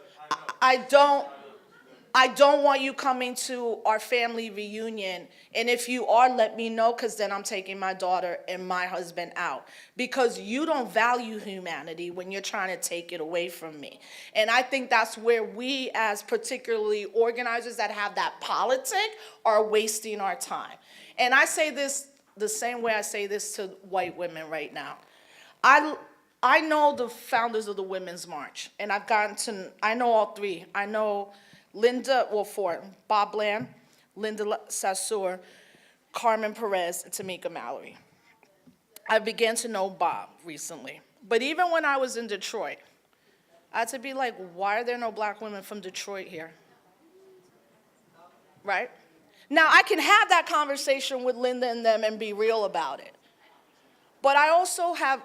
I don't want you coming to our family reunion. And if you are, let me know, because then I'm taking my daughter and my husband out. Because you don't value humanity when you're trying to take it away from me. And I think that's where we, as particularly organizers that have that politic, are wasting our time. And I say this the same way I say this to white women right now. I know the founders of the Women's March, and I know all three. I know Bob Bland, Linda Sassour, Carmen Perez, and Tamika Mallory. I began to know Bob recently. But even when I was in Detroit, I had to be like, why are there no black women from Detroit here? Right? Now, I can have that conversation with Linda and them and be real about it. But I also have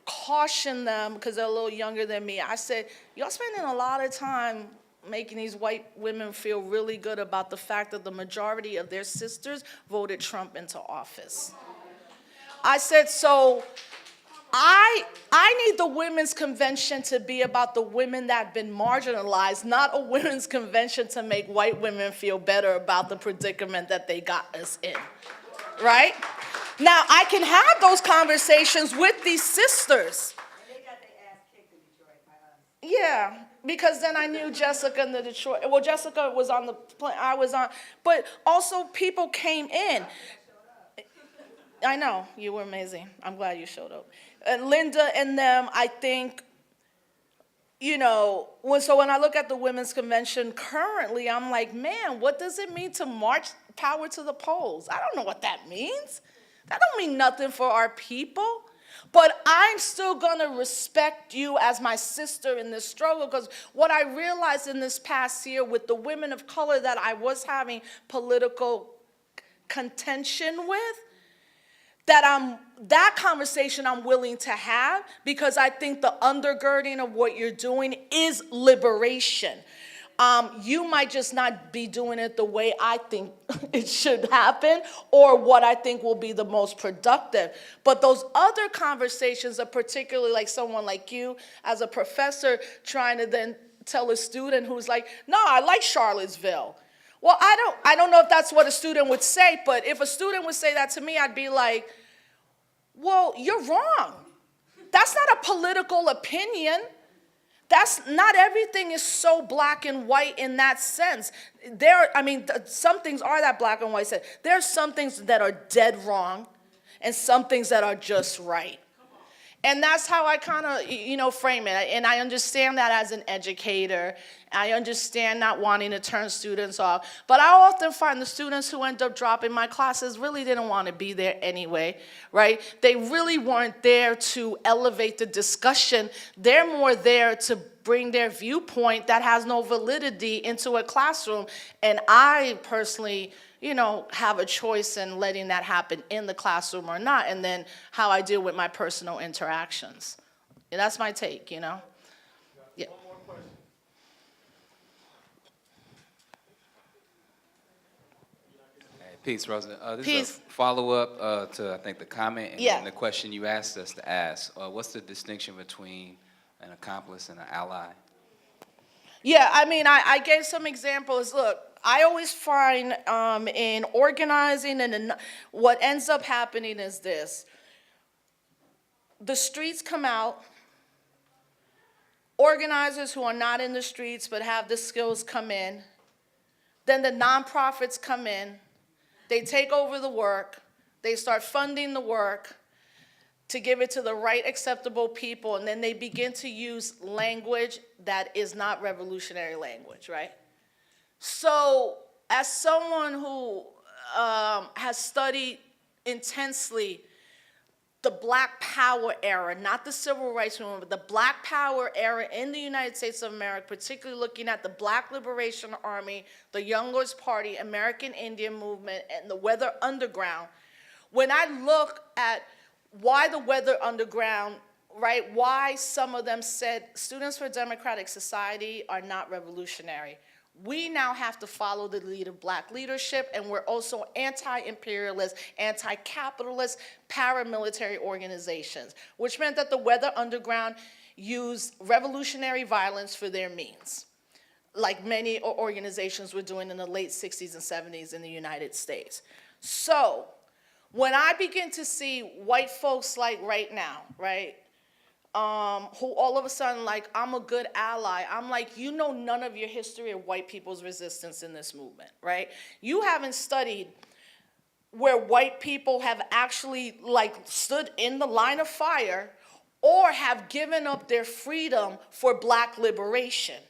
cautioned them, because they're a little younger than me. I said, y'all spending a lot of time making these white women feel really good about the fact that the majority of their sisters voted Trump into office. I said, so I need the women's convention to be about the women that have been marginalized, not a women's convention to make white women feel better about the predicament that they got us in, right? Now, I can have those conversations with these sisters. And they got their ass kicked in Detroit by us. Yeah, because then I knew Jessica in the Detroit. Well, Jessica was on the plane, I was on, but also people came in. I know, you were amazing. I'm glad you showed up. And Linda and them, I think, you know, so when I look at the Women's Convention currently, I'm like, man, what does it mean to march power to the polls? I don't know what that means. That don't mean nothing for our people. But I'm still going to respect you as my sister in this struggle, because what I realized in this past year with the women of color that I was having political contention with, that conversation I'm willing to have, because I think the undergirding of what you're doing is liberation. You might just not be doing it the way I think it should happen, or what I think will be the most productive. But those other conversations are particularly like someone like you as a professor trying to then tell a student who's like, no, I like Charlottesville. Well, I don't know if that's what a student would say, but if a student would say that to me, I'd be like, well, you're wrong. That's not a political opinion. Not everything is so black and white in that sense. Some things are that black and white sense. There are some things that are dead wrong and some things that are just right. And that's how I kind of, frame it. And I understand that as an educator. I understand not wanting to turn students off. But I often find the students who end up dropping my classes really didn't want to be there anyway, right? They really weren't there to elevate the discussion. They're more there to bring their viewpoint that has no validity into a classroom. And I personally, have a choice in letting that happen in the classroom or not, and then how I deal with my personal interactions. And that's my take, Yeah. One more question. Hey, peace, Rosa. This Peace. is a follow-up to, I think, the comment and Yeah. then the question you asked us to ask. What's the distinction between an accomplice and an ally? Yeah, I gave some examples. Look, I always find in organizing what ends up happening is this. the streets come out, organizers who are not in the streets but have the skills come in, then the nonprofits come in, they take over the work, they start funding the work to give it to the right acceptable people, and then they begin to use language that is not revolutionary language, right? So as someone who has studied intensely the Black Power era, not the Civil Rights Movement, but the Black Power era in the United States of America, particularly looking at the Black Liberation Army, the Young Lords Party, American Indian Movement, and the Weather Underground, when I look at why the Weather Underground, right, why some of them said Students for Democratic Society are not revolutionary, we now have to follow the lead of Black leadership, and we're also anti-imperialist, anti-capitalist, paramilitary organizations, which meant that the Weather Underground used revolutionary violence for their means, like many organizations were doing in the late 60s and 70s in the United States. So when I begin to see white folks like right now, right, who all of a sudden like, I'm a good ally. I'm like, you know none of your history of white people's resistance in this movement, right? You haven't studied where white people have actually like stood in the line of fire or have given up their freedom for Black liberation.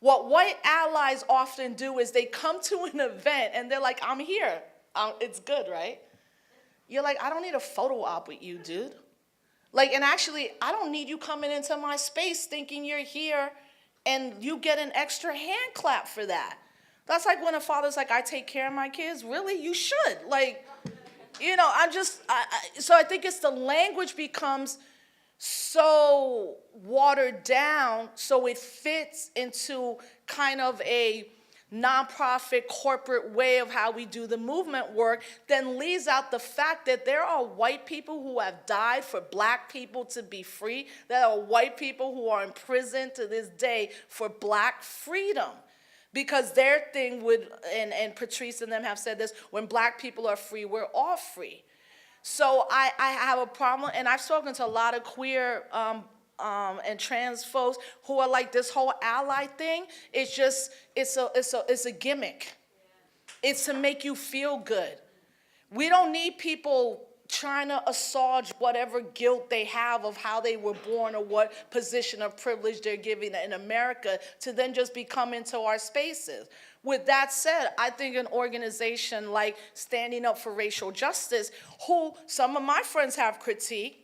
What white allies often do is they come to an event and they're like, I'm here. It's good, right? You're like, I don't need a photo op with you, dude. Like, and actually, I don't need you coming into my space thinking you're here and you get an extra hand clap for that. That's like when a father's like, I take care of my kids. Really? You should. Like, you know, so I think it's the language becomes so watered down so it fits into kind of a nonprofit corporate way of how we do the movement work, then leaves out the fact that there are white people who have died for Black people to be free. There are white people who are in prison to this day for Black freedom. Because their thing would, and Patrice and them have said this, when Black people are free, we're all free. So I have a problem, and I've spoken to a lot of queer and trans folks who are like, this whole ally thing, it's a gimmick. It's to make you feel good. We don't need people trying to assuage whatever guilt they have of how they were born or what position of privilege they're given in America to then just be come into our spaces. With that said, I think an organization like Standing Up for Racial Justice, who some of my friends have critiqued,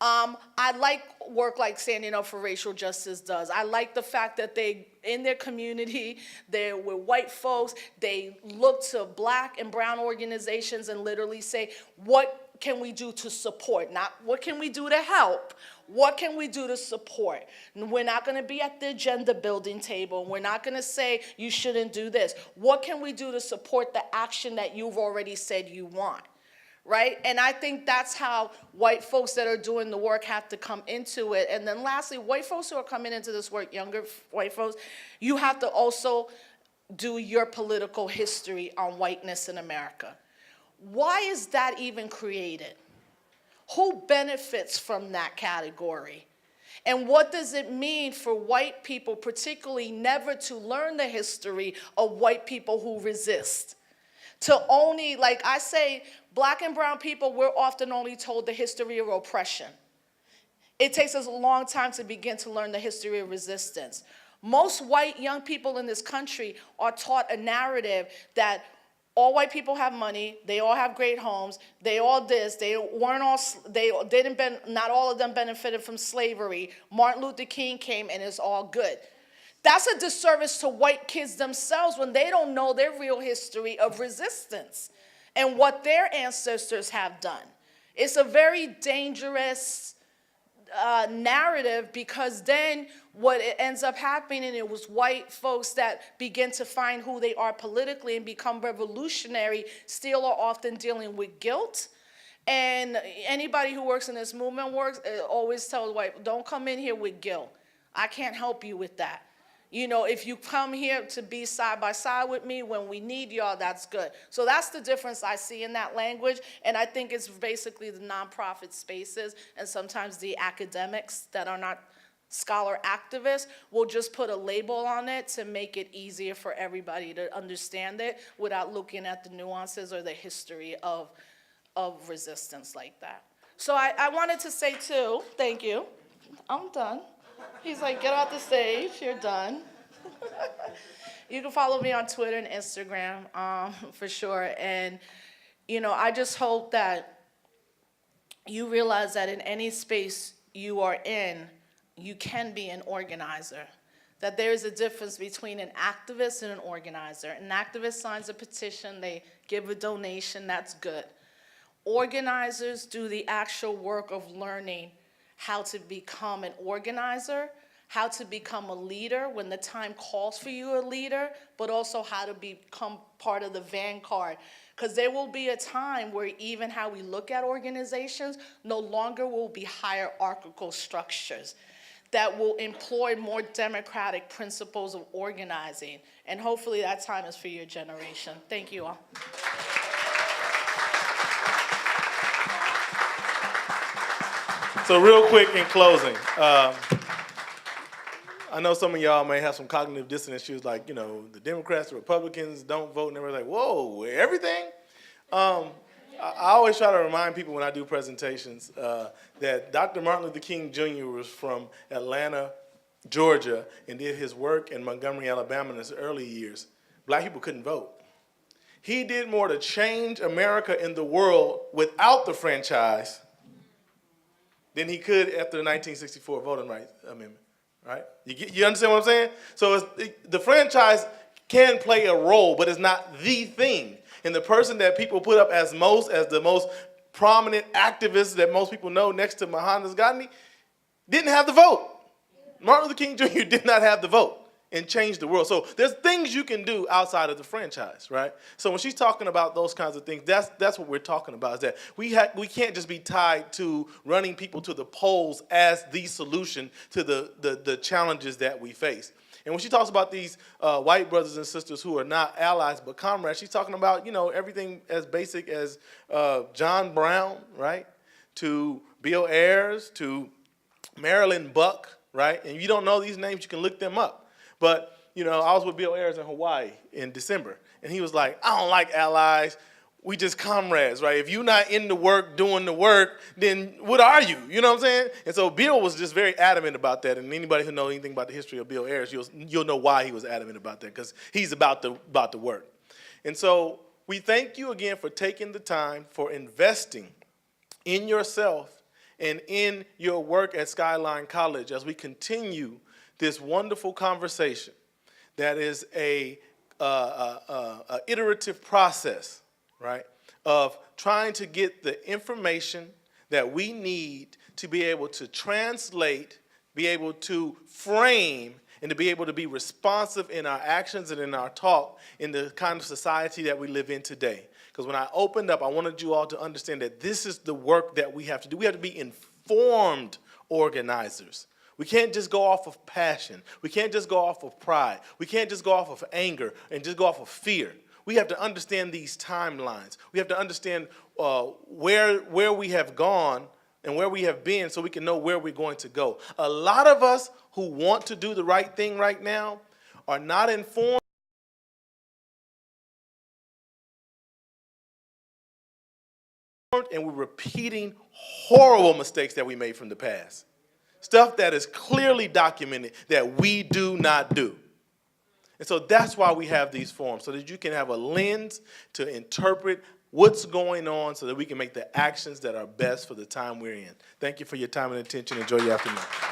I like work like Standing Up for Racial Justice does. I like the fact that they, in their community, they're with white folks, they look to Black and brown organizations and literally say, what can we do to support? Not what can we do to help? What can we do to support? And we're not gonna be at the agenda building table. We're not gonna say you shouldn't do this. What can we do to support the action that you've already said you want? Right? And I think that's how white folks that are doing the work have to come into it. And then lastly, white folks who are coming into this work, younger white folks, you have to also do your political history on whiteness in America. Why is that even created? Who benefits from that category? And what does it mean for white people, particularly never to learn the history of white people who resist? To only, like I say, Black and brown people, we're often only told the history of oppression. It takes us a long time to begin to learn the history of resistance. Most white young people in this country are taught a narrative that all white people have money, they all have great homes, they all this, they weren't all, not all of them benefited from slavery. Martin Luther King came and it's all good. That's a disservice to white kids themselves when they don't know their real history of resistance and what their ancestors have done. It's a very dangerous narrative, because then what it ends up happening, it was white folks that begin to find who they are politically and become revolutionary, still are often dealing with guilt. And anybody who works in this movement always tells white, don't come in here with guilt. I can't help you with that. You know, if you come here to be side by side with me when we need y'all, that's good. So that's the difference I see in that language, and I think it's basically the nonprofit spaces and sometimes the academics that are not scholar activists will just put a label on it to make it easier for everybody to understand it without looking at the nuances or the history of resistance like that. So I wanted to say too, thank you, I'm done. He's like, get off the stage, you're done. You can follow me on Twitter and Instagram, for sure. And, you know, I just hope that you realize that in any space you are in, you can be an organizer. That there is a difference between an activist and an organizer. An activist signs a petition, they give a donation, that's good. Organizers do the actual work of learning how to become an organizer, how to become a leader when the time calls for you a leader, but also how to become part of the vanguard. Because there will be a time where even how we look at organizations no longer will be hierarchical structures that will employ more democratic principles of organizing. And hopefully that time is for your generation. Thank you all. So real quick in closing, I know some of y'all may have some cognitive dissonance issues like, you know, the Democrats, the Republicans don't vote, and everybody's like, whoa, everything? I always try to remind people when I do presentations that Dr. Martin Luther King Jr. was from Atlanta, Georgia, and did his work in Montgomery, Alabama in his early years. Black people couldn't vote. He did more to change America and the world without the franchise than he could after the 1964 Voting Rights Amendment, right? You understand what I'm saying? So the franchise can play a role, but it's not the thing. And the person that people put up as the most prominent activist that most people know next to Mahatma Gandhi didn't have the vote. Martin Luther King Jr. did not have the vote and changed the world. So there's things you can do outside of the franchise, right? So when she's talking about those kinds of things, that's what we're talking about, is that we can't just be tied to running people to the polls as the solution to the challenges that we face. And when she talks about these white brothers and sisters who are not allies but comrades, she's talking about, you know, everything as basic as John Brown, right, to Bill Ayers, to Marilyn Buck, right? And if you don't know these names, you can look them up. But, you know, I was with Bill Ayers in Hawaii in December, and he was like, I don't like allies. We just comrades, right? If you're not in the work, doing the work, then what are you? You know what I'm saying? And so Bill was just very adamant about that. And anybody who knows anything about the history of Bill Ayers, you'll know why he was adamant about that, because he's about the work. And so we thank you again for taking the time, for investing in yourself and in your work at Skyline College as we continue this wonderful conversation that is a iterative process, right, of trying to get the information that we need to be able to translate, be able to frame, and to be able to be responsive in our actions and in our talk in the kind of society that we live in today. Because when I opened up, I wanted you all to understand that this is the work that we have to do. We have to be informed organizers. We can't just go off of passion. We can't just go off of pride. We can't just go off of anger and just go off of fear. We have to understand these timelines. We have to understand where we have gone and where we have been so we can know where we're going to go. A lot of us who want to do the right thing right now are not informed, and we're repeating horrible mistakes that we made from the past. Stuff that is clearly documented that we do not do. And so that's why we have these forums, so that you can have a lens to interpret what's going on so that we can make the actions that are best for the time we're in. Thank you for your time and attention. Enjoy your afternoon.